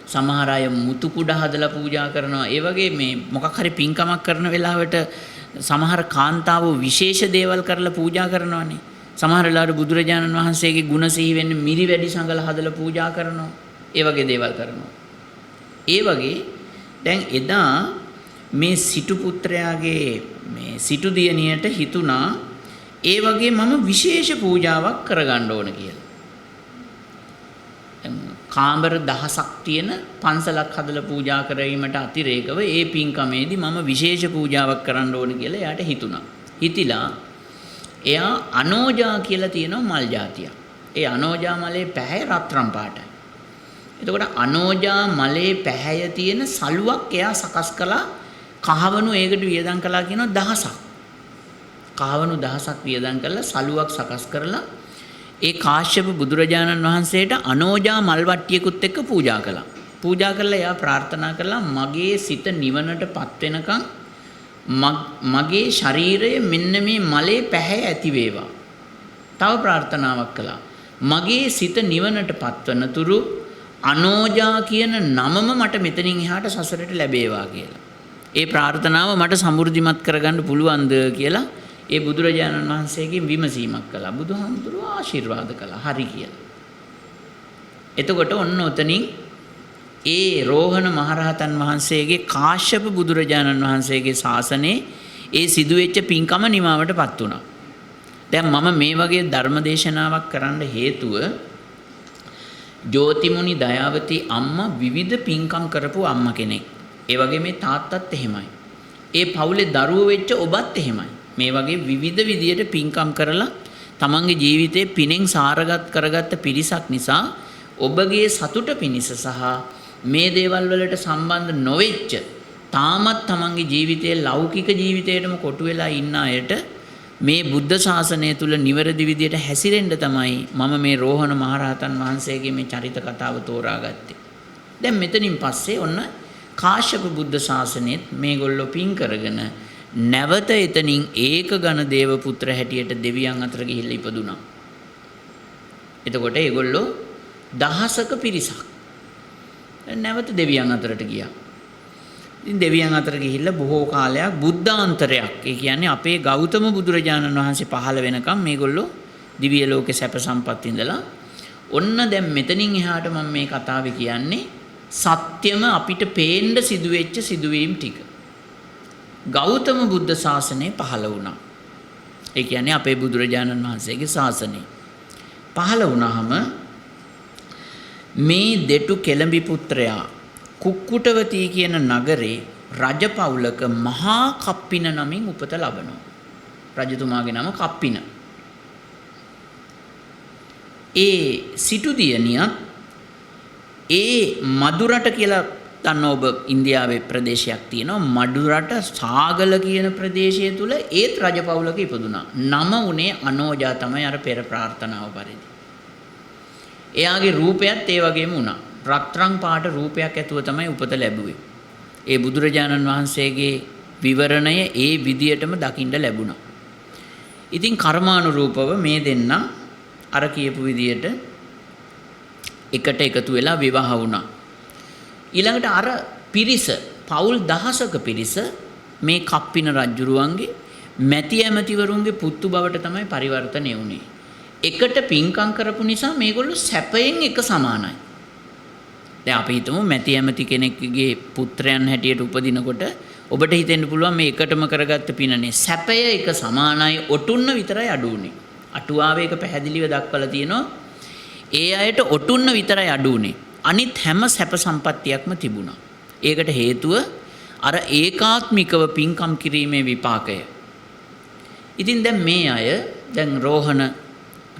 සමහර අය මුතු කුඩ හදලා පූජා කරනවා. ඒ වගේ මේ මොකක් හරි පින්කමක් කරන වෙලාවට සමහර කාන්තාවෝ විශේෂ දේවල් කරලා පූජා කරනවානේ. සමහර වෙලාවට බුදුරජාණන් වහන්සේගේ ගුණ සිහි වෙන්න මිරි වැඩි සංගල හදලා පූජා කරනවා. ඒ වගේ දේවල් කරනවා. ඒ වගේ දැන් එදා මේ සිටු පුත්‍රයාගේ මේ සිටු දියණියට හිතුණා ඒ වගේ මම විශේෂ පූජාවක් කරගන්න ඕන කියලා. කාමර 1000ක් තියෙන පන්සලක් හදලා පූජා කිරීමට අතිරේකව ඒ පින්කමේදී මම විශේෂ පූජාවක් කරන්න ඕන කියලා එයාට හිතුණා. හිතිලා එයා අනෝජා කියලා තියෙන මල් జాතියක්. ඒ අනෝජා මලේ පැහැ රත්රන් පාටයි. එතකොට අනෝජා මලේ පැහැය තියෙන සලුවක් එයා සකස් කළා. කහවණු ඒකට වියදම් කළා කියනවා 1000ක්. කහවණු 1000ක් වියදම් කරලා සලුවක් සකස් කරලා ඒ කාශ්‍යප බුදුරජාණන් වහන්සේට අනෝජා මල් වට්ටියකුත් එක්ක පූජා කළා. පූජා කරලා එයා ප්‍රාර්ථනා කළා මගේ සිත නිවනටපත් වෙනකන් මගේ ශරීරය මෙන්න මේ මලේ පැහැ ඇති වේවා. තව ප්‍රාර්ථනාවක් කළා. මගේ සිත නිවනටපත් වනතුරු අනෝජා කියන නමම මට මෙතනින් එහාට සසරට ලැබේවා කියලා. ඒ ප්‍රාර්ථනාව මට සමෘද්ධිමත් කරගන්න පුළුවන්ද කියලා ඒ බුදුරජාණන් වහන්සේගෙන් විමසීමක් කළා. බුදුහාමුදුරුවෝ ආශිර්වාද කළා. හරි කියලා. එතකොට ඔන්න ඔතනින් ඒ රෝහණ මහරහතන් වහන්සේගේ කාශ්‍යප බුදුරජාණන් වහන්සේගේ ශාසනයේ ඒ සිදුවෙච්ච පින්කම නිමාවටපත් වුණා. දැන් මම මේ වගේ ධර්ම දේශනාවක් කරන්න හේතුව ජෝතිමුනි දයාවති අම්මා විවිධ පින්කම් කරපු අම්මා කෙනෙක්. ඒ වගේ මේ තාත්තත් එහෙමයි. ඒ පවුලේ දරුවෝ වෙච්ච ඔබත් එහෙමයි. මේ වගේ විවිධ විදියට පින්කම් කරලා තමන්ගේ ජීවිතේ පිනෙන් සාරගත් කරගත්ත පිරිසක් නිසා ඔබගේ සතුට පිණිස සහ මේ දේවල් වලට සම්බන්ධ නොවෙච්ච තාමත් තමන්ගේ ජීවිතයේ ලෞකික ජීවිතයටම කොටු වෙලා ඉන්න අයට මේ බුද්ධ ශාසනය තුල නිවැරදි විදියට හැසිරෙන්න තමයි මම මේ රෝහණ මහරහතන් වහන්සේගේ මේ චරිත කතාව තෝරාගත්තේ. දැන් මෙතනින් පස්සේ ඔන්න කාශ්‍යප බුද්ධ ශාසනයේත් මේගොල්ලෝ පින් කරගෙන නැවත එතනින් ඒක ඝන දේව පුත්‍ර හැටියට දෙවියන් අතර ගිහිල්ලා ඉපදුනා. එතකොට ඒගොල්ලෝ දහසක පිරිසක් නැවත දෙවියන් අතරට ගියා. ඉතින් දෙවියන් අතර ගිහිල්ලා බොහෝ කාලයක් බුද්ධාන්තරයක්, ඒ කියන්නේ අපේ ගෞතම බුදුරජාණන් වහන්සේ පහළ වෙනකම් මේගොල්ලෝ දිව්‍ය ලෝකේ සැප සම්පත් ඉඳලා ඔන්න දැන් මෙතනින් එහාට මම මේ කතාවේ කියන්නේ සත්‍යම අපිට පේන්න සිදුවෙච්ච සිදුවීම් ටික. ගෞතම බුද්ධ ශාසනය පහළ වුණා. ඒ කියන්නේ අපේ බුදුරජාණන් වහන්සේගේ ශාසනය පහළ වුණාම මේ දෙටු කෙළඹි පුත්‍රයා කුක්කුටවතී කියන නගරේ රජපෞලක මහා කප්පින නමින් උපත ලබනවා. රජතුමාගේ නම කප්පින. ඒ සිටු දියණියත් ඒ මදුරට කියලා දන්න ඔබ ඉන්දියාවේ ප්‍රදේශයක් තියෙනවා. මදුරට සාගල කියන ප්‍රදේශය තුල ඒත් රජපෞලක ඉපදුනා. නම උනේ අනෝජා තමයි අර පෙර ප්‍රාර්ථනාව පරිදි. එයාගේ රූපයත් ඒ වගේම වුණා. රත්රන් පාට රූපයක් ඇතුව තමයි උපත ලැබුවේ. ඒ බුදුරජාණන් වහන්සේගේ විවරණය ඒ විදියටම දකින්න ලැබුණා. ඉතින් කර්මානුරූපව මේ දෙන්න අර කියපු විදියට එකට එකතු වෙලා විවාහ වුණා. ඊළඟට අර පිරිස පවුල් දහසක පිරිස මේ කප්පින රජුරුවන්ගේ මැති ඇමතිවරුන්ගේ පුතු බවට තමයි පරිවර්තනය වුණේ. එකට පින්කම් කරපු නිසා මේගොල්ලෝ සැපයෙන් එක සමානයි. දැන් අපි හිතමු මැති ඇමති කෙනෙක්ගේ පුත්‍රයන් හැටියට උපදිනකොට ඔබට හිතෙන්න පුළුවන් මේ එකටම කරගත්ත පිනනේ. සැපය එක සමානයි, ඔටුන්න විතරයි අඩු උනේ. අටුවාවේ එක පැහැදිලිව දක්වලා තියෙනවා. ඒ අයට ඔටුන්න විතරයි අඩු උනේ. අනිත් හැම සැප සම්පත්තියක්ම තිබුණා. ඒකට හේතුව අර ඒකාත්මිකව පින්කම් කිරීමේ විපාකය. ඉතින් දැන් මේ අය දැන් රෝහණ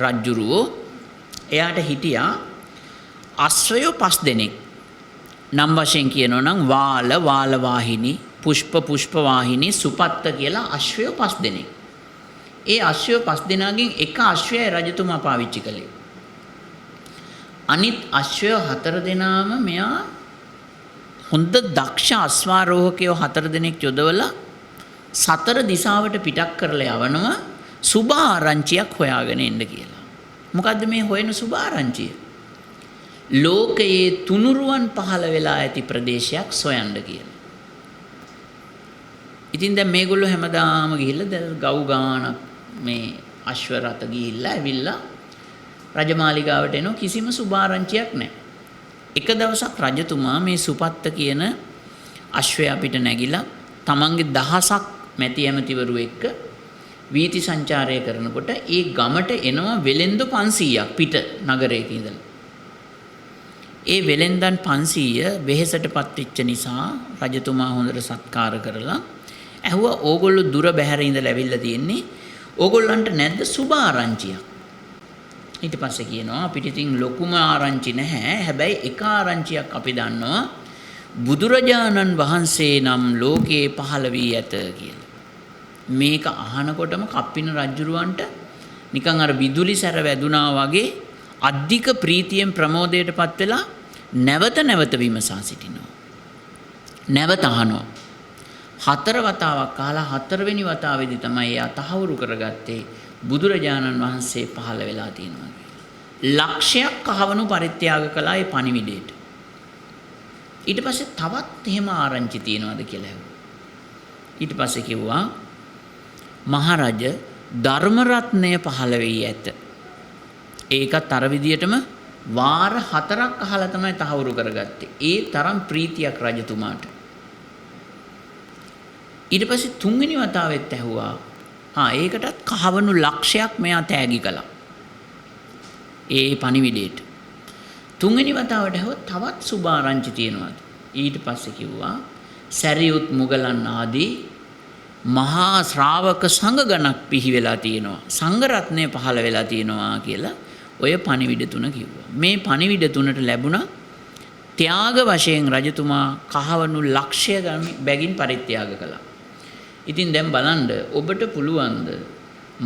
රජුරෝ එයාට හිටියා අශ්වයෝ 5 දෙනෙක්. නම් වශයෙන් කියනවා නම් වාල වාහිනී, පුෂ්ප වාහිනී, සුපත්ත කියලා අශ්වයෝ 5 දෙනෙක්. ඒ අශ්වයෝ 5 දෙනාගෙන් එක අශ්වයයි රජතුමා පාවිච්චි කළේ. අනිත් අශ්වයෝ 4 දෙනාම මෙයා හොඳ දක්ෂ අශ්වාරෝහකයෝ 4 දෙනෙක් යොදවලා 4 දිශාවට පිටක් කරලා යවනවා සුභ ආරංචියක් හොයාගෙන එන්න කියලා. මොකද්ද මේ හොයන සුභ ආරංචිය? ලෝකයේ තුනුරුවන් පහළ වෙලා ඇති ප්‍රදේශයක් සොයන්න කියලා. ඉතින් දැන් මේගොල්ලෝ හැමදාම ගිහිල්ලා දැන් ගව් ගානක් මේ අශ්ව රථ ගිහිල්ලා ඇවිල්ලා රජමාලිගාවට එනවා, කිසිම සුභ ආරංචියක් නැහැ. එක දවසක් රජතුමා මේ සුපත්ත කියන අශ්වය අපිට නැගිලා තමන්ගේ දහසක් මැති ඇමතිවරු එක්ක වීථි සංචාරය කරනකොට ඒ ගමට එනවා වෙලෙන්ද 500ක් පිට නගරයක ඉඳලා. ඒ වෙලෙන්දන් 500 වෙහෙසටපත් වෙච්ච නිසා රජතුමා හොඳට සත්කාර කරලා ඇහුවා ඕගොල්ලෝ දුර බැහැර ඉඳලා ඇවිල්ලා තියෙන්නේ, ඕගොල්ලන්ට නැද්ද සුභ ආරංචියක්? ඊට පස්සේ කියනවා අපිට ඉතින් ලොකුම ආරංචි නැහැ, හැබැයි එක ආරංචියක් අපි දන්නවා, බුදුරජාණන් වහන්සේ නම් ලෝකේ පහළ වී ඇත කියලා. මේක අහනකොටම කප්පින රජුරවන්ට නිකන් අර විදුලි සැර වැදුනා වගේ අධික ප්‍රීතියෙන් ප්‍රමෝදයටපත් වෙලා නැවත විමසා සිටිනවා. නැවත අහනවා. 4 වතාවක් අහලා 4 වෙනි වතාවේදී තමයි එයා තහවුරු කරගත්තේ බුදුරජාණන් වහන්සේ පහළ වෙලා තියෙනවා කියලා. ලක්ෂයක් කහවණු පරිත්‍යාග කළා ඒ පණිවිඩයට. ඊට පස්සේ තවත් එහෙම ආරංචි තියනවාද කියලා ඇහුවා. ඊට පස්සේ කිව්වා මහරජ ධර්ම රත්නය පහළ වෙයි ඇත. ඒකත් අර විදියටම වාර 4ක් අහලා තමයි තහවුරු කරගත්තේ. ඒ තරම් ප්‍රීතියක් රජතුමාට. ඊට පස්සේ 3 වෙනි වතාවෙත් ඇහුවා. ඒකටත් කහවණු ලක්ෂයක් මෙයා තෑගි කළා. ඒ පණිවිඩයට. 3 වෙනි වතාවට ඇහුවා තවත් සුභ ආරංචි තියෙනවාද? ඊට පස්සේ කිව්වා සැරියුත් මුගලන් ආදී මහා ශ්‍රාවක සංඝ ගණක් පිහි වෙලා තියෙනවා. සංඝ රත්නය පහළ වෙලා තියෙනවා කියලා ඔය පණිවිඩ 3 කිව්වා. මේ පණිවිඩ 3ට ලැබුණා ත්‍යාග වශයෙන් රජතුමා කහවණු ලක්ෂය බැගින් පරිත්‍යාග කළා. ඉතින් දැන් බලන්න ඔබට පුළුවන්ද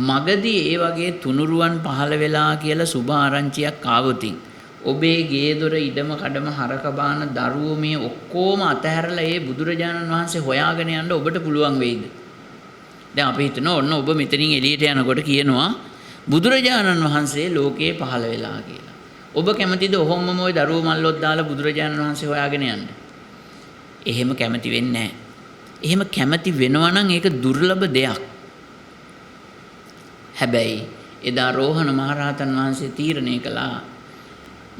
මගදී ඒ වගේ තුනුරුවන් පහළ වෙලා කියලා සුභ ආරංචියක් ආවොතින් ඔබේ ගේ දොර ඉඩම කඩම හරක බාන දරුවෝ මේ ඔක්කොම අතහැරලා ඒ බුදුරජාණන් වහන්සේ හොයාගෙන යන්න ඔබට පුළුවන් වෙයිද? දැන් අපි හිතනවා ඔන්න ඔබ මෙතනින් එළියට යනකොට කියනවා බුදුරජාණන් වහන්සේ ලෝකේ පහළ වෙලා කියලා. ඔබ කැමතිද ඔහොමම ওই දරුවෝ මල්ලොත් දාලා බුදුරජාණන් වහන්සේ හොයාගෙන යන්න? එහෙම කැමති වෙන්නේ නැහැ. එහෙම කැමති වෙනවා නම් ඒක දුර්ලභ දෙයක්. හැබැයි එදා රෝහණ මහරහතන් වහන්සේ තීරණය කළා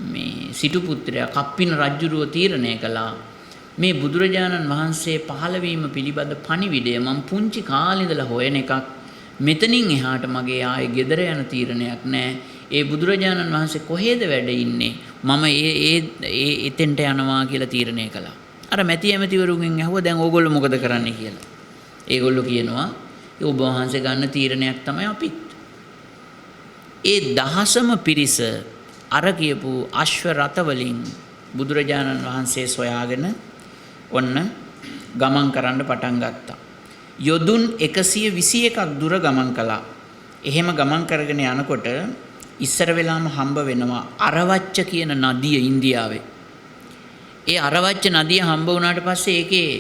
මේ සිටු පුත්‍රයා කප්පින රජුරුව තීරණය කළා මේ බුදුරජාණන් වහන්සේ පහළ වීම පිළිබඳ පණිවිඩය මම පුංචි කාලේ ඉඳලා හොයන එකක්. මෙතනින් එහාට මගේ ආයේ ගෙදර යන තීරණයක් නැහැ. ඒ බුදුරජාණන් වහන්සේ කොහෙද වැඩ ඉන්නේ? මම එතෙන්ට යනවා කියලා තීරණය කළා. අර මැති ඇමතිවරුන්ගෙන් ඇහුවා දැන් ඕගොල්ලෝ මොකද කරන්නේ කියලා. ඒගොල්ලෝ කියනවා ඔබ වහන්සේ ගන්න තීරණයක් තමයි අපිත්. ඒ දහසම පිරිස අර කියපු අශ්ව රථ වලින් බුදුරජාණන් වහන්සේ සොයාගෙන ඔන්න ගමන් කරන්න පටන් ගත්තා. යොදුන් 121ක් දුර ගමන් කළා. එහෙම ගමන් කරගෙන යනකොට ඉස්සර වෙලාම හම්බ වෙනවා අරවච්ච කියන නදිය ඉන්දියාවේ. ඒ අරවච්ච නදිය හම්බ වුණාට පස්සේ ඒකේ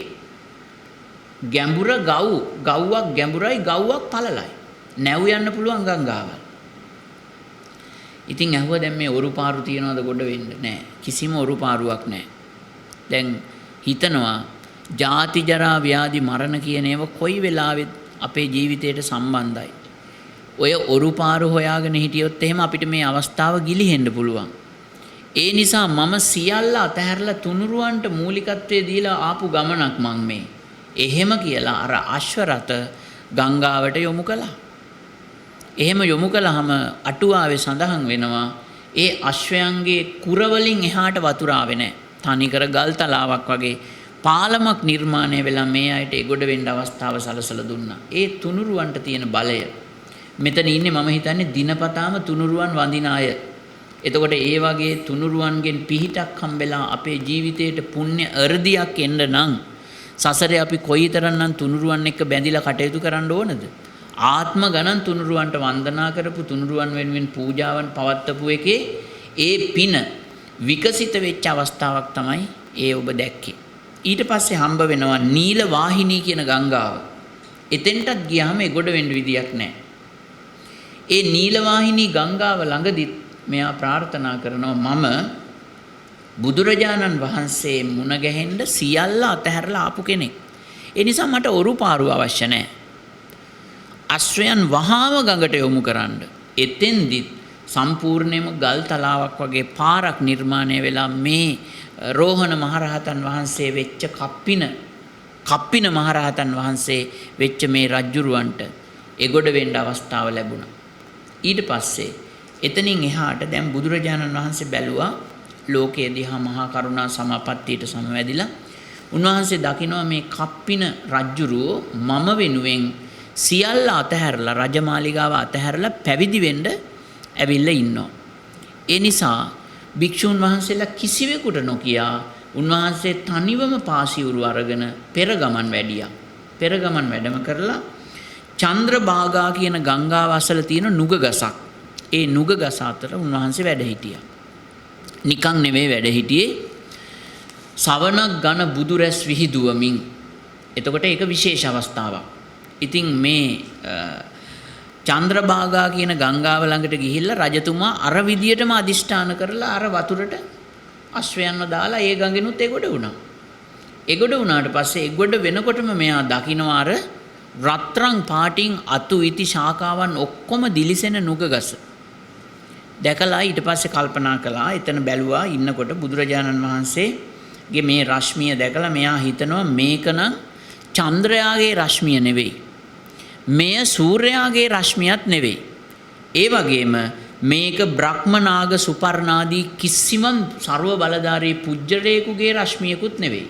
ගැඹුර ගව්වක් ගැඹුරයි ගව්වක් පළලයි. නැව් යන්න පුළුවන් ගංගාවල්. ඉතින් ඇහුවා දැන් මේ ඔරු පාරු තියනවද ගොඩ වෙන්න? නැහැ. කිසිම ඔරු පාරුවක් නැහැ. දැන් හිතනවා ජාති ජරා ව්‍යාධි මරණ කියන ඒවා කොයි වෙලාවෙත් අපේ ජීවිතයට සම්බන්ධයි. ඔය ඔරු පාරු හොයාගෙන හිටියොත් එහෙම අපිට මේ අවස්ථාව ගිලිහෙන්න පුළුවන්. ඒ නිසා මම සියල්ල අතහැරලා තුනුරුවන්ට මූලිකත්වයේ දීලා ආපු ගමනක් මං මේ. එහෙම කියලා අර අශ්ව රථ ගංගාවට යොමු කළා. එහෙම යොමු කළාම අටුවාවේ සඳහන් වෙනවා ඒ අශ්වයන්ගේ කුර වලින් එහාට වතුර ආවේ නැහැ. තනිකර ගල් තලාවක් වගේ පාලමක් නිර්මාණය වෙලා මේ අයට එගොඩ වෙන්න අවස්ථාව සලසලා දුන්නා. ඒ තුනුරුවන්ට තියෙන බලය. මෙතන ඉන්නේ මම හිතන්නේ දිනපතාම තුනුරුවන් වඳින අය. එතකොට ඒ වගේ තුනුරුවන්ගෙන් පිහිටක් හම්බෙලා අපේ ජීවිතේට පුණ්‍ය අර්ධියක් එන්න නම් සසරේ අපි කොයිතරම්නම් තුනුරුවන් එක්ක බැඳිලා කටයුතු කරන්න ඕනද? ආත්ම ගණන් තුනුරුවන්ට වන්දනා කරපු තුනුරුවන් වෙනුවෙන් පූජාවන් පවත්වපු එකේ ඒ පින විකසිත වෙච්ච අවස්ථාවක් තමයි ඒ ඔබ දැක්කේ. ඊට පස්සේ හම්බ වෙනවා නීල වාහිනී කියන ගංගාව. එතෙන්ටත් ගියාම ඒගොඩ වෙන්න විදියක් නැහැ. ඒ නීල වාහිනී ගංගාව ළඟදිත් මෙයා ප්‍රාර්ථනා කරනවා මම බුදුරජාණන් වහන්සේ මුණ ගැහෙන්න සියල්ල අතහැරලා ආපු කෙනෙක්. ඒ නිසා මට ඔරු පාරු අවශ්‍ය නැහැ. අශ්වයන් වහාම ගඟට යොමු කරන්න. එතෙන්දිත් සම්පූර්ණයෙන්ම ගල් තලාවක් වගේ පාරක් නිර්මාණය වෙලා මේ රෝහණ මහරහතන් වහන්සේ වෙච්ච කප්පින මහරහතන් වහන්සේ වෙච්ච මේ රජුරවන්ට එගොඩ වෙන්න අවස්ථාව ලැබුණා. ඊට පස්සේ එතනින් එහාට දැන් බුදුරජාණන් වහන්සේ බැලුවා ලෝකයේ දිහා මහා කරුණා සමාපත්තියට සමවැදිලා උන්වහන්සේ දකිනවා මේ කප්පින රජුරෝ මම වෙනුවෙන් සියල්ල අතහැරලා රජමාලිගාව අතහැරලා පැවිදි වෙන්න ඇවිල්ලා ඉන්නවා. ඒ නිසා භික්ෂුන් වහන්සේලා කිසිවෙකුට නොකියා උන්වහන්සේ තනිවම පාසිවුරු අරගෙන පෙර ගමන් වැඩියා. පෙර ගමන් වැඩම කරලා චන්ද්‍රභාගා කියන ගංගාව අසල තියෙන නුග ගසක්. ඒ නුග ගස අතර උන්වහන්සේ වැඩ හිටියා. නිකන් නෙවෙයි වැඩ හිටියේ සවනක් ඝන බුදු රැස් විහිදුවමින්. එතකොට ඒක විශේෂ අවස්ථාවක්. ඉතින් මේ චන්ද්‍රභාගා කියන ගංගාව ළඟට ගිහිල්ලා රජතුමා අර විදියටම අදිෂ්ඨාන කරලා අර වතුරට අශ්වයන්ව දාලා ඒ ගඟෙනුත් එගොඩ වුණා. එගොඩ වුණාට පස්සේ එගොඩ වෙනකොටම මෙයා දකිනවා අර රත්රන් පාටින් අතු ඉති ශාඛාවන් ඔක්කොම දිලිසෙන නුග ගස. දැකලා ඊට පස්සේ කල්පනා කළා එතන බැලුවා ඉන්නකොට බුදුරජාණන් වහන්සේගේ මේ රශ්මිය දැකලා මෙයා හිතනවා මේකනම් චන්ද්‍රයාගේ රශ්මිය නෙවෙයි. මෙය සූර්යාගේ රශ්මියත් නෙවෙයි. ඒ වගේම මේක බ්‍රහ්මනාග සුපර්ණාදී කිසිම ਸਰව බලධාරී පුජ්‍යලේකුගේ රශ්මියකුත් නෙවෙයි.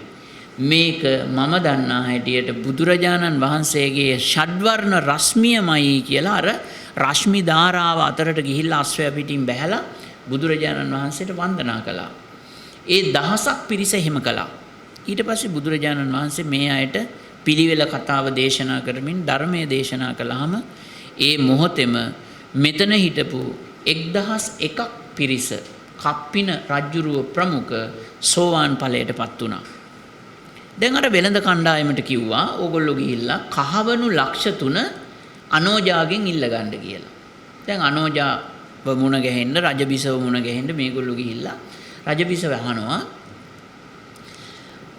මේක මම දන්නා හැටියට බුදුරජාණන් වහන්සේගේ ෂඩ්වර්ණ රශ්මියමයි කියලා අර රශ්මි ධාරාව අතරට ගිහිල්ලා අශ්වය පිටින් බැහැලා බුදුරජාණන් වහන්සේට වන්දනා කළා. ඒ දහසක් පිරිස එහෙම කළා. ඊට පස්සේ බුදුරජාණන් වහන්සේ මේ අයට පිළිවෙල කතාව දේශනා කරමින් ධර්මයේ දේශනා කළාම ඒ මොහොතේම මෙතන හිටපු 1001ක් පිරිස කප්පින රජුරුව ප්‍රමුඛ සෝවාන් ඵලයටපත් වුණා. දැන් අර වෙළඳ කණ්ඩායමට කිව්වා ඕගොල්ලෝ ගිහිල්ලා කහවණු ලක්ෂ 3 අනෝජාගෙන් ඉල්ල ගන්න කියලා. දැන් අනෝජාව මුණ ගැහෙන්න රජබිසව මුණ ගැහෙන්න මේගොල්ලෝ ගිහිල්ලා රජබිසව අහනවා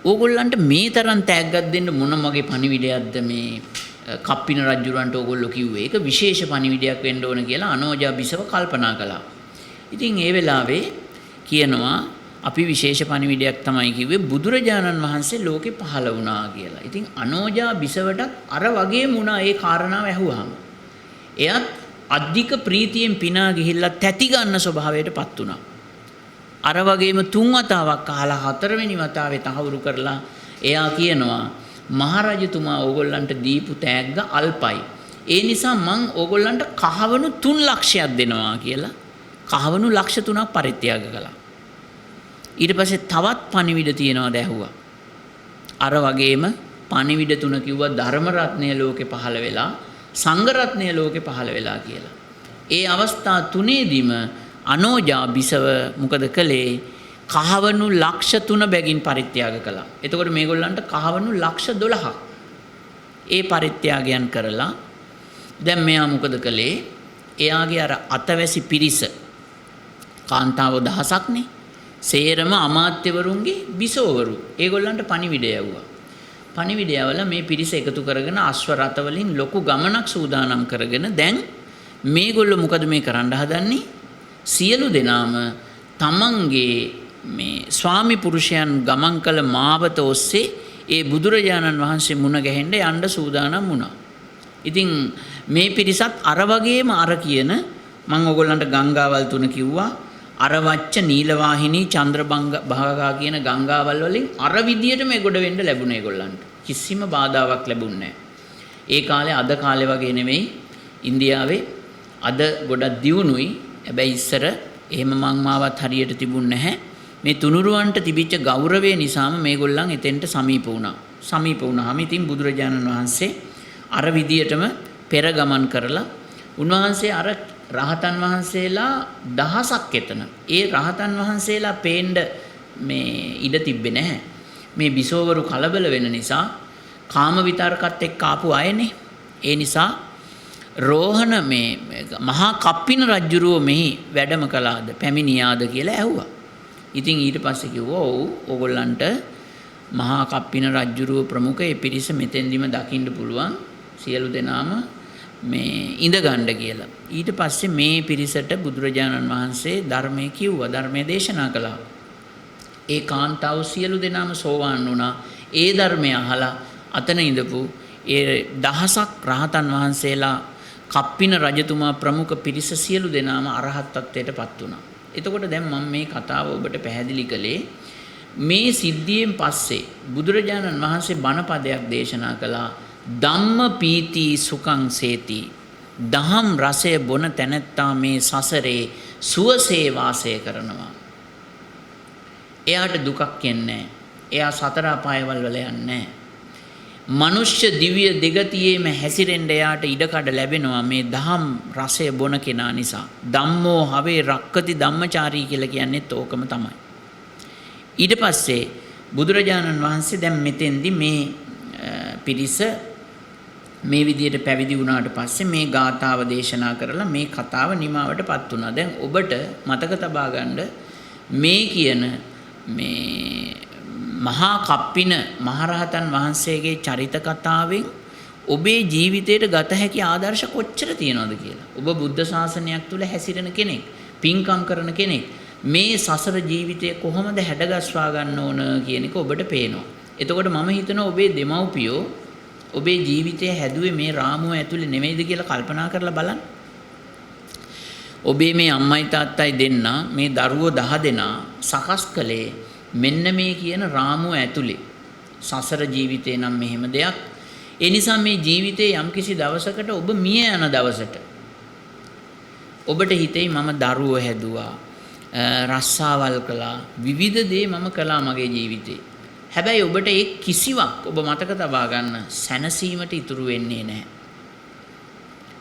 ඕගොල්ලන්ට මේ තරම් තෑග්ගක් දෙන්න මොන වගේ පණිවිඩයක්ද මේ කප්පින රජුරන්ට ඕගොල්ලෝ කිව්වේ. ඒක විශේෂ පණිවිඩයක් වෙන්න ඕන කියලා අනෝජා බිසව කල්පනා කළා. ඉතින් ඒ වෙලාවේ කියනවා අපි විශේෂ පණිවිඩයක් තමයි කිව්වේ බුදුරජාණන් වහන්සේ ලෝකේ පහළ වුණා කියලා. ඉතින් අනෝජා බිසවටත් අර වගේම වුණා ඒ කාරණාව ඇහුවාම. එයත් අධික ප්‍රීතියෙන් පිනා ගිහිල්ලා තැති ගන්න ස්වභාවයටපත් වුණා. අර වගේම 3 වතාවක් අහලා 4 වෙනි වතාවේ තහවුරු කරලා එයා කියනවා මහරජතුමා ඕගොල්ලන්ට දීපු තෑග්ග අල්පයි. ඒ නිසා මං ඕගොල්ලන්ට කහවණු 3 ලක්ෂයක් දෙනවා කියලා කහවණු ලක්ෂ 3ක් පරිත්‍යාග කළා. ඊට පස්සේ තවත් පණිවිඩ තියනවාද ඇහුවා. අර වගේම පණිවිඩ 3 කිව්වා ධර්ම රත්නය ලෝකේ පහළ වෙලා සංඝ රත්නය ලෝකේ පහළ වෙලා කියලා. ඒ අවස්ථා තුනේදීම අනෝජා බිසව මොකද කළේ? කහවණු ලක්ෂ 3 බැගින් පරිත්‍යාග කළා. එතකොට මේගොල්ලන්ට කහවණු ලක්ෂ 12ක් ඒ පරිත්‍යාගයන් කරලා දැන් මෙයා මොකද කළේ? එයාගේ අර අතවැසි පිරිස කාන්තාව දහසක්නේ. සේරම අමාත්‍යවරුන්ගේ බිසෝවරු. ඒගොල්ලන්ට පණිවිඩය යවුවා. පණිවිඩය යවලා මේ පිරිස එකතු කරගෙන අශ්ව රථ වලින් ලොකු ගමනක් සූදානම් කරගෙන දැන් මේගොල්ලෝ මොකද මේ කරන්න හදන්නේ? සියලු දෙනාම තමන්ගේ මේ ස්වාමි පුරුෂයන් ගමන් කළ මාවත ඔස්සේ ඒ බුදුරජාණන් වහන්සේ මුණ ගැහෙන්න යන්න සූදානම් වුණා. ඉතින් මේ පිරිසත් අර වගේම අර කියන මම ඔයගොල්ලන්ට ගංගාවල් 3 කිව්වා. අරවච්ච නීලවාහිනී චන්ද්‍රභාගා කියන ගංගාවල් වලින් අර විදියට මේ ගොඩ වෙන්න ලැබුණේ ඒගොල්ලන්ට. කිසිම බාධාවක් ලැබුණේ නැහැ. ඒ කාලේ අද කාලේ වගේ නෙමෙයි. ඉන්දියාවේ අද ගොඩක් දියුණුයි. හැබැයි ඉස්සර එහෙම මංමාවත් හරියට තිබුණ නැහැ. මේ තුනුරුවන්ට තිබිච්ච ගෞරවය නිසාම මේගොල්ලන් එතෙන්ට සමීප වුණා. සමීප වුණාම ඉතින් බුදුරජාණන් වහන්සේ අර විදියටම පෙර ගමන් කරලා උන්වහන්සේ අර රහතන් වහන්සේලා දහසක් එතන. ඒ රහතන් වහන්සේලා පේන්න මේ ඉඩ තිබ්බේ නැහැ. මේ බිසෝවරු කලබල වෙන නිසා කාම විතරකත් එක්ක ආපු අයනේ. ඒ නිසා රෝහණ මේ මහා කප්පින රජුරුව මෙහි වැඩම කළාද පැමිණියාද කියලා ඇහුවා. ඉතින් ඊට පස්සේ කිව්වා ඔව් ඕගොල්ලන්ට මහා කප්පින රජුරුව ප්‍රමුඛ ඒ පිරිස මෙතෙන්දිම දකින්න පුළුවන් සියලු දෙනාම මේ ඉඳ ගන්න කියලා. ඊට පස්සේ මේ පිරිසට බුදුරජාණන් වහන්සේ ධර්මයේ කිව්වා ධර්මයේ දේශනා කළා. ඒ කාන්තාව සියලු දෙනාම සෝවාන් වුණා. ඒ ධර්මය අහලා අතන ඉඳපු ඒ දහසක් රහතන් වහන්සේලා කප්පින රජතුමා ප්‍රමුඛ පිරිස සියලු දෙනාම අරහත් ත්වයටපත් වුණා. එතකොට දැන් මම මේ කතාව ඔබට පැහැදිලි කළේ මේ සිද්ධියෙන් පස්සේ බුදුරජාණන් වහන්සේ බණ පදයක් දේශනා කළා. ධම්ම පීති සුඛං සේති. දහම් රසය බොන තැනැත්තා මේ සසරේ සුවසේ වාසය කරනවා. එයාට දුකක් එන්නේ නැහැ. එයා සතර අපායවල වල යන්නේ නැහැ. මනුෂ්‍ය දිව්‍ය දෙගතියේම හැසිරෙන්න එයාට ඉඩකඩ ලැබෙනවා මේ දහම් රසය බොන කෙනා නිසා. ධම්මෝ හවේ රක්කති ධම්මචාරී කියලා කියන්නේත් ඕකම තමයි. ඊට පස්සේ බුදුරජාණන් වහන්සේ දැන් මෙතෙන්දි මේ පිරිස මේ විදියට පැවිදි වුණාට පස්සේ මේ ගාථාව දේශනා කරලා මේ කතාව නිමාවටපත් වුණා. දැන් ඔබට මතක තබා ගන්න මේ කියන මේ මහා කප්පින මහරහතන් වහන්සේගේ චරිත කතාවෙන් ඔබේ ජීවිතයට ගත හැකි ආදර්ශ කොච්චර තියෙනවද කියලා. ඔබ බුද්ධ ශාසනයක් තුල හැසිරෙන කෙනෙක්, පින්කම් කරන කෙනෙක්. මේ සසර ජීවිතය කොහොමද හැඩගස්වා ගන්න ඕන කියන එක ඔබට පේනවා. එතකොට මම හිතනවා ඔබේ දෙමව්පියෝ ඔබේ ජීවිතය හැදුවේ මේ රාමුව ඇතුලේ නෙමෙයිද කියලා කල්පනා කරලා බලන්න. ඔබේ මේ අම්මයි තාත්තයි දෙන්න මේ දරුවෝ 10 දෙනා සකස් කළේ මෙන්න මේ කියන රාමුව ඇතුලේ. සසර ජීවිතේ නම් මෙහෙම දෙයක්. ඒ නිසා මේ ජීවිතේ යම්කිසි දවසකට ඔබ මිය යන දවසට ඔබට හිතෙයි මම දරුවෝ හැදුවා, රස්සාවල් කළා, විවිධ දේ මම කළා මගේ ජීවිතේ. හැබැයි ඔබට ඒ කිසිවක් ඔබ මතක තබා ගන්න සැනසීමට ඉතුරු වෙන්නේ නැහැ.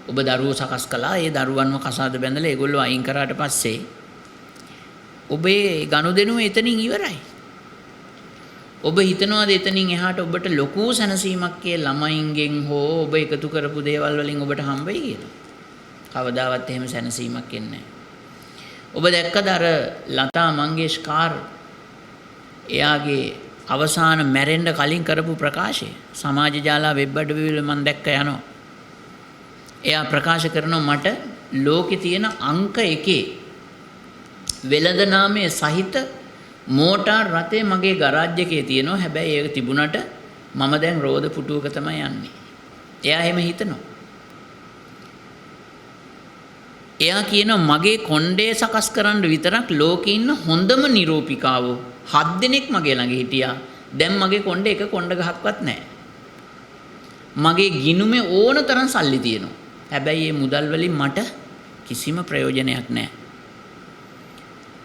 ඔබ දරුවෝ සකස් කළා, ඒ දරුවන්ව කසාද බැඳලා ඒගොල්ලෝ අයින් කරාට පස්සේ ඔබේ ගනුදෙනුව එතනින් ඉවරයි. ඔබ හිතනවාද එතනින් එහාට ඔබට ලොකු සැනසීමක් කියලා ළමයින්ගෙන් හෝ ඔබ එකතු කරපු දේවල් වලින් ඔබට හම්බෙයි කියලා? කවදාවත් එහෙම සැනසීමක් එන්නේ නැහැ. ඔබ දැක්කද අර ලතා මංගেশකර් එයාගේ අවසාන මැරෙන්න කලින් කරපු ප්‍රකාශය සමාජ ජාලා වෙබ් අඩවිවල මම දැක්ක යනවා. එයා ප්‍රකාශ කරනවා මට ලෝකේ තියෙන අංක 1 වෙළඳ නාමයේ සහිත මෝටාර් රථේ මගේ ගරාජ් එකේ තියෙනවා. හැබැයි ඒක තිබුණට මම දැන් රෝද පුටුවක තමයි යන්නේ. එයා එහෙම හිතනවා. එයා කියනවා මගේ කොණ්ඩේ සකස් කරන්න විතරක් ලෝකේ ඉන්න හොඳම නිරූපිකාවෝ 7 දෙනෙක් මගේ ළඟ හිටියා. දැන් මගේ කොණ්ඩේ එක කොණ්ඩ ගහක්වත් නැහැ. මගේ ගිණුමේ ඕන තරම් සල්ලි තියෙනවා. හැබැයි මේ මුදල් වලින් මට කිසිම ප්‍රයෝජනයක් නැහැ.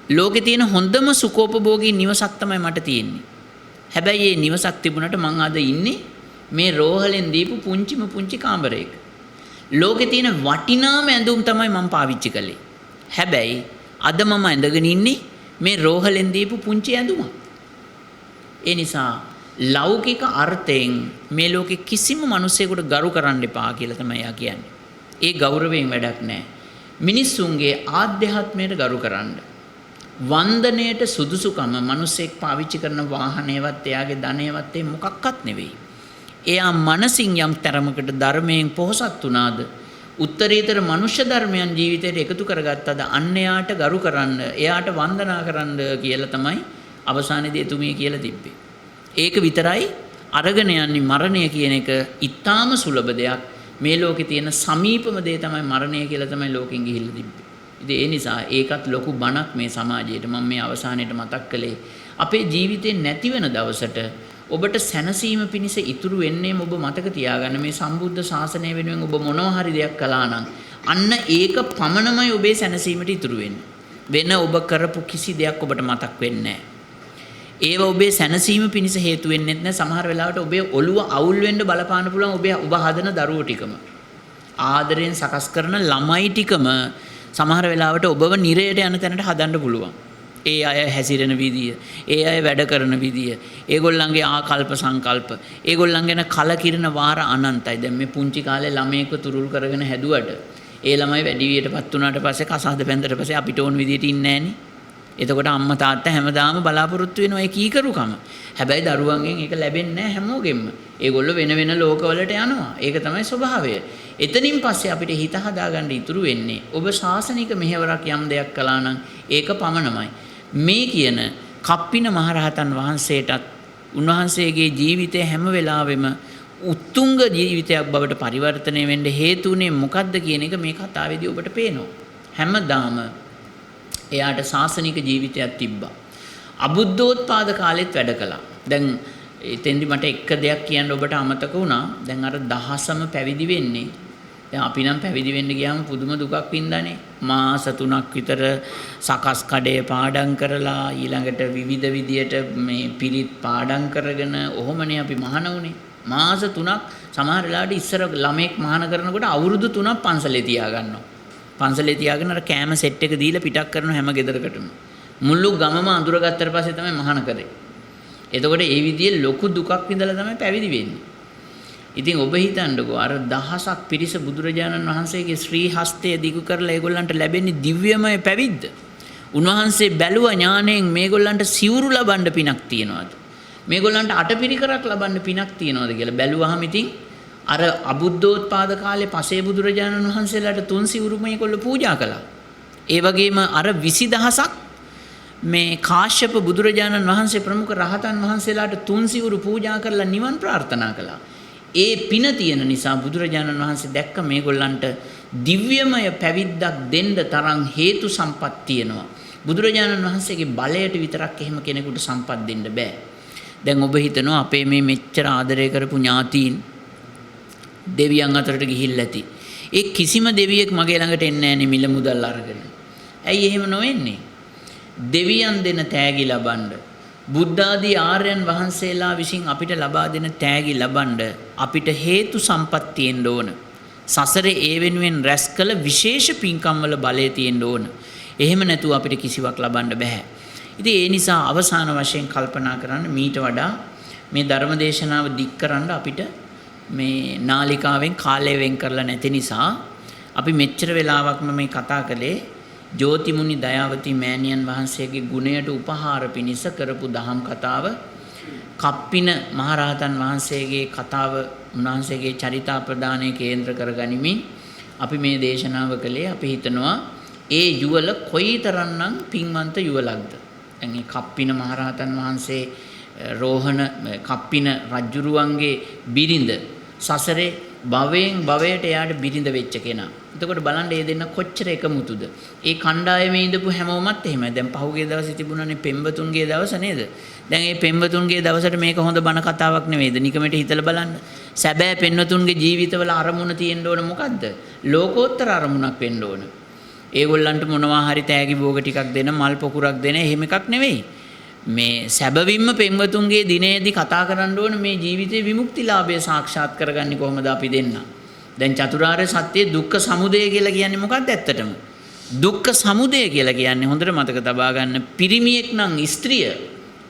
ලෝකේ තියෙන හොඳම සුඛෝපභෝගී නිවසක් තමයි මට තියෙන්නේ. හැබැයි මේ නිවසක් තිබුණට මං අද ඉන්නේ මේ රෝහලෙන් දීපු පුංචි කාමරයක. ලෝකේ තියෙන වටිනාම ඇඳුම් තමයි මම පාවිච්චි කළේ. හැබැයි අද මම ඇඳගෙන ඉන්නේ මේ රෝහලෙන් දීපු පුංචි ඇඳුමක්. ඒ නිසා ලෞකික අර්ථයෙන් මේ ලෝකේ කිසිම මිනිසෙකුට ගරු කරන්න එපා කියලා තමයි යා කියන්නේ. ඒ ගෞරවයෙන් වැඩක් නැහැ. මිනිස්සුන්ගේ ආධ්‍යාත්මයට ගරු කරන්න. වන්දනයට සුදුසුකම මිනිසෙක් පාවිච්චි කරන වාහනේවත් එයාගේ ධනේවත් ඒ මොකක්වත් නෙවෙයි. එයා මනසින් යම් තරමකට ධර්මයෙන් පොහසත් වුණාද උත්තරීතර මනුෂ්‍ය ධර්මයන් ජීවිතයට එකතු කරගත්තද අන්න එයාට ගරු කරන්න එයාට වන්දනා කරන්න කියලා තමයි අවසානයේදී එතුමිය කියලා තිබ්බේ. ඒක විතරයි අරගෙන යන්නේ මරණය කියන එක ඊටාම සුලභ දෙයක්. මේ ලෝකේ තියෙන සමීපම දේ තමයි මරණය කියලා තමයි ලෝකෙන් ගිහිල්ලා තිබ්බේ. ඉතින් ඒ නිසා ඒකත් ලොකු බණක් මේ සමාජයට. මම මේ අවසානයේට මතක් කළේ අපේ ජීවිතේ නැති වෙන දවසට ඔබට සැනසීම පිණිස ඉතුරු වෙන්නේම ඔබ මතක තියාගන්න මේ සම්බුද්ධ ශාසනය වෙනුවෙන් ඔබ මොනවා හරි දෙයක් කළා නම් අන්න ඒක පමණමයි ඔබේ සැනසීමට ඉතුරු වෙන්නේ. වෙන ඔබ කරපු කිසි දෙයක් ඔබට මතක් වෙන්නේ නැහැ. ඒව ඔබේ සැනසීම පිණිස හේතු වෙන්නේ නැහැ. සමහර වෙලාවට ඔබේ ඔළුව අවුල් වෙන්න බලපාන්න පුළුවන් ඔබ හදන දරුවෝ ටිකම. ආදරයෙන් සකස් කරන ළමයි ටිකම සමහර වෙලාවට ඔබව නිරයට යන තැනට හදන්න පුළුවන්. ඒ අය හැසිරෙන විදිය, ඒ අය වැඩ කරන විදිය, ඒගොල්ලන්ගේ ආකල්ප සංකල්ප, ඒගොල්ලන් ගැන කලකිරෙන වාර අනන්තයි. දැන් මේ පුංචි කාලේ ළමයෙක්ව තුරුල් කරගෙන හැදුවට ඒ ළමයි වැඩි වියටපත් වුණාට පස්සේ කසාද බැඳලා පස්සේ අපිට ඕන විදියට ඉන්නේ නැහනේ. එතකොට අම්මා තාත්තා හැමදාම බලාපොරොත්තු වෙනවා ඒ කීකරුකම. හැබැයි දරුවන්ගෙන් ඒක ලැබෙන්නේ නැහැ හැමෝගෙම. ඒගොල්ලෝ වෙන වෙන ලෝකවලට යනවා. ඒක තමයි ස්වභාවය. එතනින් පස්සේ අපිට හිත හදාගන්න ඉතුරු වෙන්නේ ඔබ ශාසනික මෙහෙවරක් යම් දෙයක් කළා නම් ඒක පමණමයි. මේ කියන කප්පින මහරහතන් වහන්සේටත් උන්වහන්සේගේ ජීවිතය හැම වෙලාවෙම උත්තුංග ජීවිතයක් බවට පරිවර්තනය වෙන්න හේතු වුණේ මොකද්ද කියන එක මේ කතාවේදී ඔබට පේනවා. හැමදාම එයාට ශාසනික ජීවිතයක් තිබ්බා. අබුද්ධෝත්පාද කාලෙත් වැඩ කළා. දැන් එතෙන්දි මට එක දෙයක් කියන්න ඔබට අමතක වුණා. දැන් අර දහසම පැවිදි වෙන්නේ. දැන් අපි නම් පැවිදි වෙන්න ගියාම පුදුම දුකක් වින්දානේ. මාස 3ක් විතර සකස් කඩේ පාඩම් කරලා ඊළඟට විවිධ විදියට මේ පිරිත් පාඩම් කරගෙන ඔහොමනේ අපි මහාන වුණේ. මාස 3ක් සමහර වෙලාවට ඉස්සර ළමෙක් මහාන කරනකොට අවුරුදු 3ක් පන්සලේ තියා ගන්නවා. පන්සලේ තියාගෙන අර කෑම සෙට් එක දීලා පිටක් කරන හැම ගෙදරකටම මුළු ගමම අඳුරගත්තට පස්සේ තමයි මහාන කරේ. එතකොට ඒ විදිහේ ලොකු දුකක් විඳලා තමයි පැවිදි වෙන්නේ. ඉතින් ඔබ හිතන්නකෝ අර දහසක් පිරිස බුදුරජාණන් වහන්සේගේ ශ්‍රී හස්තය දිගු කරලා ඒගොල්ලන්ට ලැබෙන්නේ දිව්‍යමය පැවිද්ද. උන්වහන්සේ බැලුව ඥාණයෙන් මේගොල්ලන්ට සිවුරු ලබන්න පිනක් තියනවාද? මේගොල්ලන්ට අටපිරිකරක් ලබන්න පිනක් තියනවාද කියලා බැලුවහම ඉතින් අර අබුද්ධෝත්පාද කාලේ පසේ බුදුරජාණන් වහන්සේලාට තුන් සිවුරු මේගොල්ලෝ පූජා කළා. ඒ වගේම අර 20000ක් මේ කාශ්‍යප බුදුරජාණන් වහන්සේ ප්‍රමුඛ රහතන් වහන්සේලාට තුන් සිවුරු පූජා කරලා නිවන් ප්‍රාර්ථනා කළා. ඒ පින තියෙන නිසා බුදුරජාණන් වහන්සේ දැක්ක මේගොල්ලන්ට දිව්‍යමය පැවිද්දක් දෙන්න තරම් හේතු සම්පත් තියෙනවා. බුදුරජාණන් වහන්සේගේ බලයට විතරක් එහෙම කෙනෙකුට සම්පත් දෙන්න බෑ. දැන් ඔබ හිතනවා අපේ මේ මෙච්චර ආදරය කරපු ඥාතීන් දෙවියන් අතරට ගිහිල්ලා ඇති. ඒ කිසිම දෙවියෙක් මගේ ළඟට එන්නේ නැහැ නේ මිල මුදල් අරගෙන. ඇයි එහෙම නොවෙන්නේ? දෙවියන් දෙන තෑගි ලබන්න බුද්ධ ආදී ආර්යයන් වහන්සේලා විසින් අපිට ලබා දෙන තෑගි ලබන්න අපිට හේතු සම්පත් තියෙන්න ඕන. සසරේ ඒ වෙනුවෙන් රැස් කළ විශේෂ පින්කම් වල බලය තියෙන්න ඕන. එහෙම නැතුව අපිට කිසිවක් ලබන්න බෑ. ඉතින් ඒ නිසා අවසාන වශයෙන් කල්පනා කරන්න මීට වඩා මේ ධර්ම දේශනාව දික් කරන්න අපිට මේ නාලිකාවෙන් කාලය වෙන් කරලා නැති නිසා අපි මෙච්චර වෙලාවක්ම මේ කතා කළේ ජෝතිමුනි දයාවති මෑණියන් වහන්සේගේ ගුණයට උපහාර පිණිස කරපු දහම් කතාව. කප්පින මහරහතන් වහන්සේගේ කතාව උන්වහන්සේගේ චරිතාප්‍රදානය කේන්ද්‍ර කරගනිමින් අපි මේ දේශනාව කළේ. අපි හිතනවා ඒ යුවල කොයිතරම්නම් පින්වන්ත යුවලක්ද. දැන් මේ කප්පින මහරහතන් වහන්සේ රෝහණ කප්පින රජුරුවන්ගේ බිරිඳ සසරේ භවයෙන් භවයට එයාට බිරිඳ වෙච්ච කෙනා. එතකොට බලන්න මේ දෙන්න කොච්චර එකමුතුද. ඒ කණ්ඩායමේ ඉඳපු හැමෝමත් එහෙමයි. දැන් පහුගිය දවසේ තිබුණානේ පෙම්වතුන්ගේ දවස නේද? දැන් මේ පෙම්වතුන්ගේ දවසට මේක හොඳ බණ කතාවක් නෙවෙයිද? නිකමෙට හිතලා බලන්න. සැබෑ පෙම්වතුන්ගේ ජීවිතවල අරමුණ තියෙන්න ඕන මොකද්ද? ලෝකෝත්තර අරමුණක් වෙන්න ඕන. ඒගොල්ලන්ට මොනවා හරි තෑගි භෝග ටිකක් දෙන, මල් පොකුරක් දෙන එහෙම එකක් නෙවෙයි. මේ සැබවින්ම පෙම්වතුන්ගේ දිනේදී කතා කරන්න ඕන මේ ජීවිතේ විමුක්තිලාභය සාක්ෂාත් කරගන්නේ කොහොමද අපි දෙන්න. දැන් චතුරාර්ය සත්‍යයේ දුක්ඛ සමුදය කියලා කියන්නේ මොකක්ද ඇත්තටම? දුක්ඛ සමුදය කියලා කියන්නේ හොඳට මතක තබා ගන්න පිරිමියෙක් නම් ස්ත්‍රිය,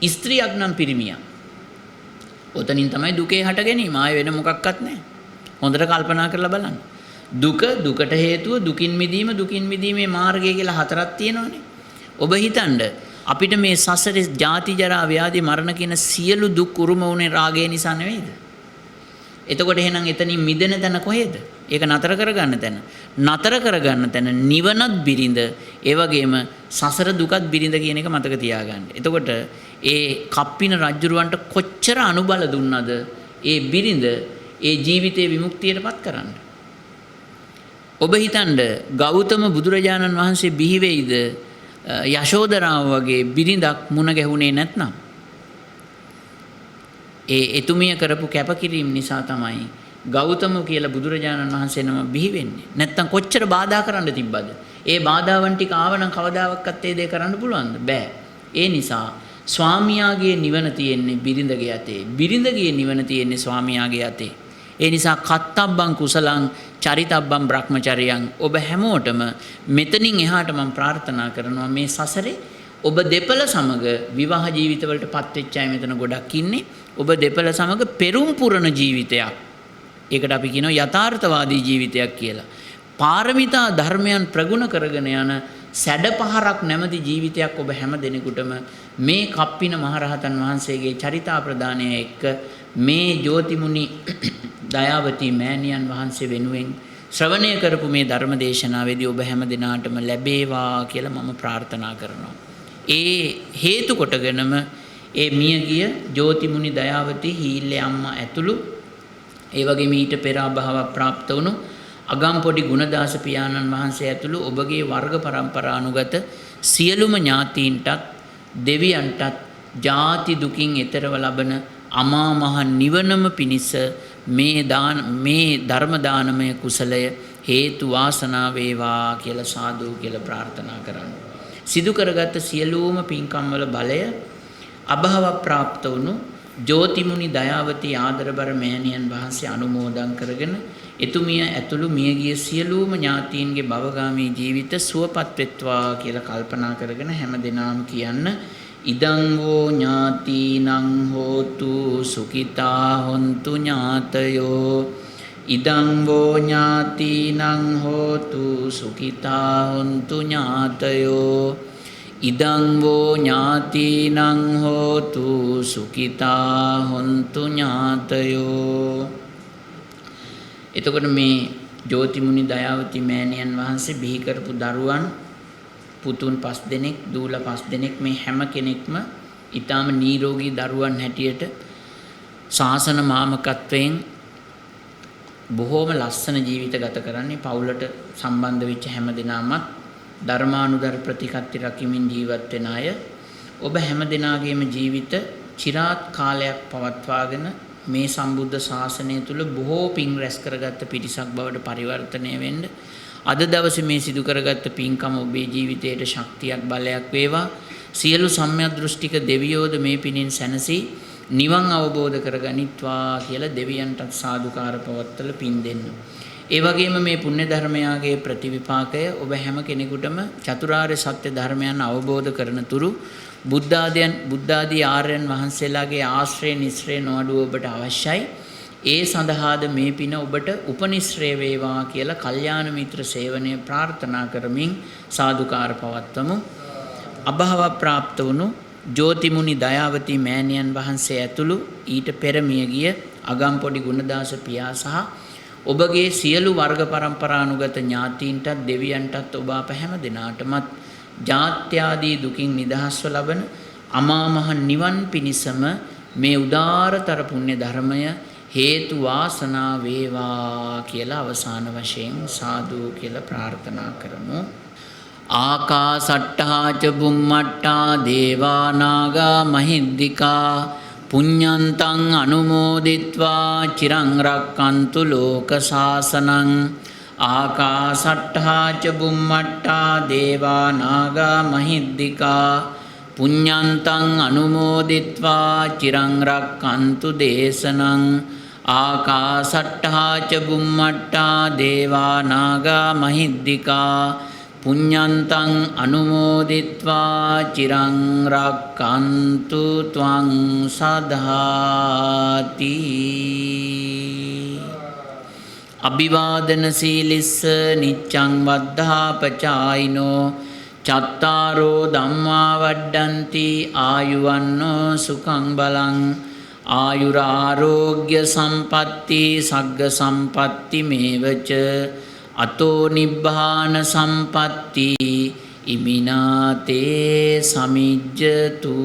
ස්ත්‍රියක් නම් පිරිමියා. ඔතනින් තමයි දුකේ හට ගැනීම. ආයෙ වෙන මොකක්වත් නැහැ. හොඳට කල්පනා කරලා බලන්න. දුක, දුකට හේතුව, දුකින් මිදීමේ මාර්ගය කියලා හතරක් තියෙනවානේ. ඔබ හිතන්න අපිට මේ සසරේ ජාති ජරා ව්‍යාධි මරණ කියන සියලු දුක් උරුම වුණේ රාගය නිසා නෙවෙයිද? එතකොට එහෙනම් එතනින් මිදෙන තැන කොහෙද? ඒක නතර කරගන්න තැන. නතර කරගන්න තැන නිවනත් බිරිඳ, ඒ වගේම සසර දුකත් බිරිඳ කියන එක මතක තියාගන්න. එතකොට ඒ කප්පින රජුරවන්ට කොච්චර අනුබල දුන්නද ඒ බිරිඳ ඒ ජීවිතේ විමුක්තියටපත් කරන්න. ඔබ හිතන්න ගෞතම බුදුරජාණන් වහන්සේ බිහි වෙයිද යශෝදරාව වගේ බිරිඳක් මුණ ගැහුනේ නැත්නම්? ඒ එතුමිය කරපු කැපකිරීම නිසා තමයි ගෞතම කියලා බුදුරජාණන් වහන්සේ නම බිහි වෙන්නේ. නැත්නම් කොච්චර බාධා කරන්න තිබ්බද? ඒ බාධාවන් ටික ආවනම් කවදාවත් ඒ දේ කරන්න පුළුවන්ද? බෑ. ඒ නිසා ස්වාමියාගේ නිවන තියෙන්නේ බිරිඳගේ අතේ. බිරිඳගේ නිවන තියෙන්නේ ස්වාමියාගේ අතේ. ඒ නිසා කත්තබ්බං කුසලං චරිතබ්බං බ්‍රහ්මචර්යං. ඔබ හැමෝටම මෙතනින් එහාට මම ප්‍රාර්ථනා කරනවා මේ සසරේ ඔබ දෙපළ සමග විවාහ ජීවිතවලටපත් වෙච්ච අය මෙතන ගොඩක් ඉන්නේ. ඔබ දෙපළ සමග පෙරුම් පුරන ජීවිතයක්. ඒකට අපි කියනවා යථාර්ථවාදී ජීවිතයක් කියලා. පාරමිතා ධර්මයන් ප්‍රගුණ කරගෙන යන සැඩපහරක් නැමැති ජීවිතයක් ඔබ හැම දිනෙකටම මේ කප්පින මහරහතන් වහන්සේගේ චරිතාප්‍රදානය එක්ක මේ ජෝතිමුනි දයාවති මෑණියන් වහන්සේ වෙනුවෙන් ශ්‍රවණය කරපු මේ ධර්ම දේශනාවේදී ඔබ හැම දිනාටම ලැබේවා කියලා මම ප්‍රාර්ථනා කරනවා. ඒ හේතු කොටගෙනම ඒ මියගිය ජෝතිමුනි දයාවති හීල්ලේ අම්මා ඇතුළු ඒ වගේම ඊට පෙර අභාව ප්‍රාප්ත වුණු අගම්පොඩි ගුණදාස පියාණන් වහන්සේ ඇතුළු ඔබගේ වර්ග පරම්පරානුගත සියලුම ඥාතීන්ටත් දෙවියන්ටත් ජාති දුකින් එතරව ලබන අමා මහ නිවනම පිණිස මේ ධර්ම දානමය කුසලය හේතු වාසනා වේවා කියලා සාදු කියලා ප්‍රාර්ථනා කරනවා. සිදු කරගත් සියලුම පින්කම් වල බලය අභව ප්‍රාප්ත වුණු ජෝතිමුනි දයාවති ආදරබර මෑණියන් වහන්සේ අනුමෝදන් කරගෙන එතුමිය ඇතුළු මියගිය සියලුම ඥාතීන්ගේ භවගාමී ජීවිත සුවපත් වෙත්වා කියලා කල්පනා කරගෙන හැමදෙනාම කියන්න ඉදං වූ ඥාතිනං හෝතු සුඛිතා හොන්තු ඥාතයෝ ඉදං වූ ඥාතිනං හෝතු සුඛිතා හොන්තු ඥාතයෝ ඉදං වූ ඥාතිනං හෝතු සුඛිතා හොන්තු ඥාතයෝ. එතකොට මේ ජෝතිමුනි දයාවති මෑණියන් වහන්සේ බිහි කරපු දරුවන් පුතුන් 5 දෙනෙක් දූල 5 දෙනෙක් මේ හැම කෙනෙක්ම ඊටාම නිරෝගී දරුවන් හැටියට ශාසන මාමකත්වයෙන් බොහෝම ලස්සන ජීවිත ගත කරන්නේ පවුලට සම්බන්ධ වෙච්ච හැම දිනමත් ධර්මානුධර ප්‍රතිකත්ති රකිමින් ජීවත් වෙන අය. ඔබ හැම දිනාගේම ජීවිත চিරාත් කාලයක් පවත්වාගෙන මේ සම්බුද්ධ ශාසනය තුල බොහෝ පින් රැස් කරගත්ත පිරිසක් බවට පරිවර්තනය වෙන්න අද දවසේ මේ සිදු කරගත්ත පින්කම ඔබේ ජීවිතයට ශක්තියක් බලයක් වේවා. සියලු සම්‍යක් දෘෂ්ටික දෙවියෝද මේ පිණින් සැනසී නිවන් අවබෝධ කරගනිත්වා කියලා දෙවියන්ටත් සාදුකාර පවත්තල පින් දෙන්න. ඒ වගේම මේ පුණ්‍ය ධර්මයාගේ ප්‍රතිවිපාකය ඔබ හැම කෙනෙකුටම චතුරාර්ය සත්‍ය ධර්මයන් අවබෝධ කරන තුරු බුද්ධාදී ආර්යයන් වහන්සේලාගේ ආශ්‍රය නිස්රේ නොඅඩුව ඔබට අවශ්‍යයි. ඒ සඳහාද මේ පින ඔබට උපනිශ්‍රේ වේවා කියලා කල්යාණ මිත්‍ර සේවනය ප්‍රාර්ථනා කරමින් සාදුකාර පවත්වමු. අභාව ප්‍රාප්ත වුණු ජෝතිමුනි දයාවති මෑණියන් වහන්සේ ඇතුළු ඊට පෙර මිය ගිය අගම්පොඩි ගුණදාස පියා සහ ඔබගේ සියලු වර්ග පරම්පරානුගත ඥාතීන්ටත් දෙවියන්ටත් ඔබ අප හැම දිනාටමත් ජාත්‍යාදී දුකින් නිදහස්ව ලබන අමා මහ නිවන් පිණිසම මේ උදාරතර පුණ්‍ය ධර්මය හේතු වාසනා වේවා කියලා අවසාන වශයෙන් සාදු කියලා ප්‍රාර්ථනා කරමු. ආකාසට්ඨා ච බුම්මට්ඨා දේවා නාග මහිද්దికා පුඤ්ඤන්තං අනුමෝදිත්වා චිරං රක්칸තු ලෝක සාසනං. ආකාසට්ඨා ච බුම්මට්ඨා දේවා නාග මහිද්దికා පුඤ්ඤන්තං අනුමෝදිත්වා චිරං රක්칸තු දේශනං. ආකාසට්ඨා ච බුම්මට්ඨා දේවා නාග මහිද්దికා පුඤ්ඤන්තං අනුමෝදිත්වා චිරං රක්칸තු ත්වං සදාති. අභිවාදන සීලිස්ස නිච්ඡං වද්ධාපචායිනෝ චත්තාරෝ ධම්මා වඩ්ඩಂತಿ ආයුවන්නෝ සුඛං බලං. ආයුරාෝග්‍ය සම්පatti සග්ග සම්පatti මේවච අතෝ නිබ්බාන සම්පatti ඉමිනාතේ සමිජ්ජතු.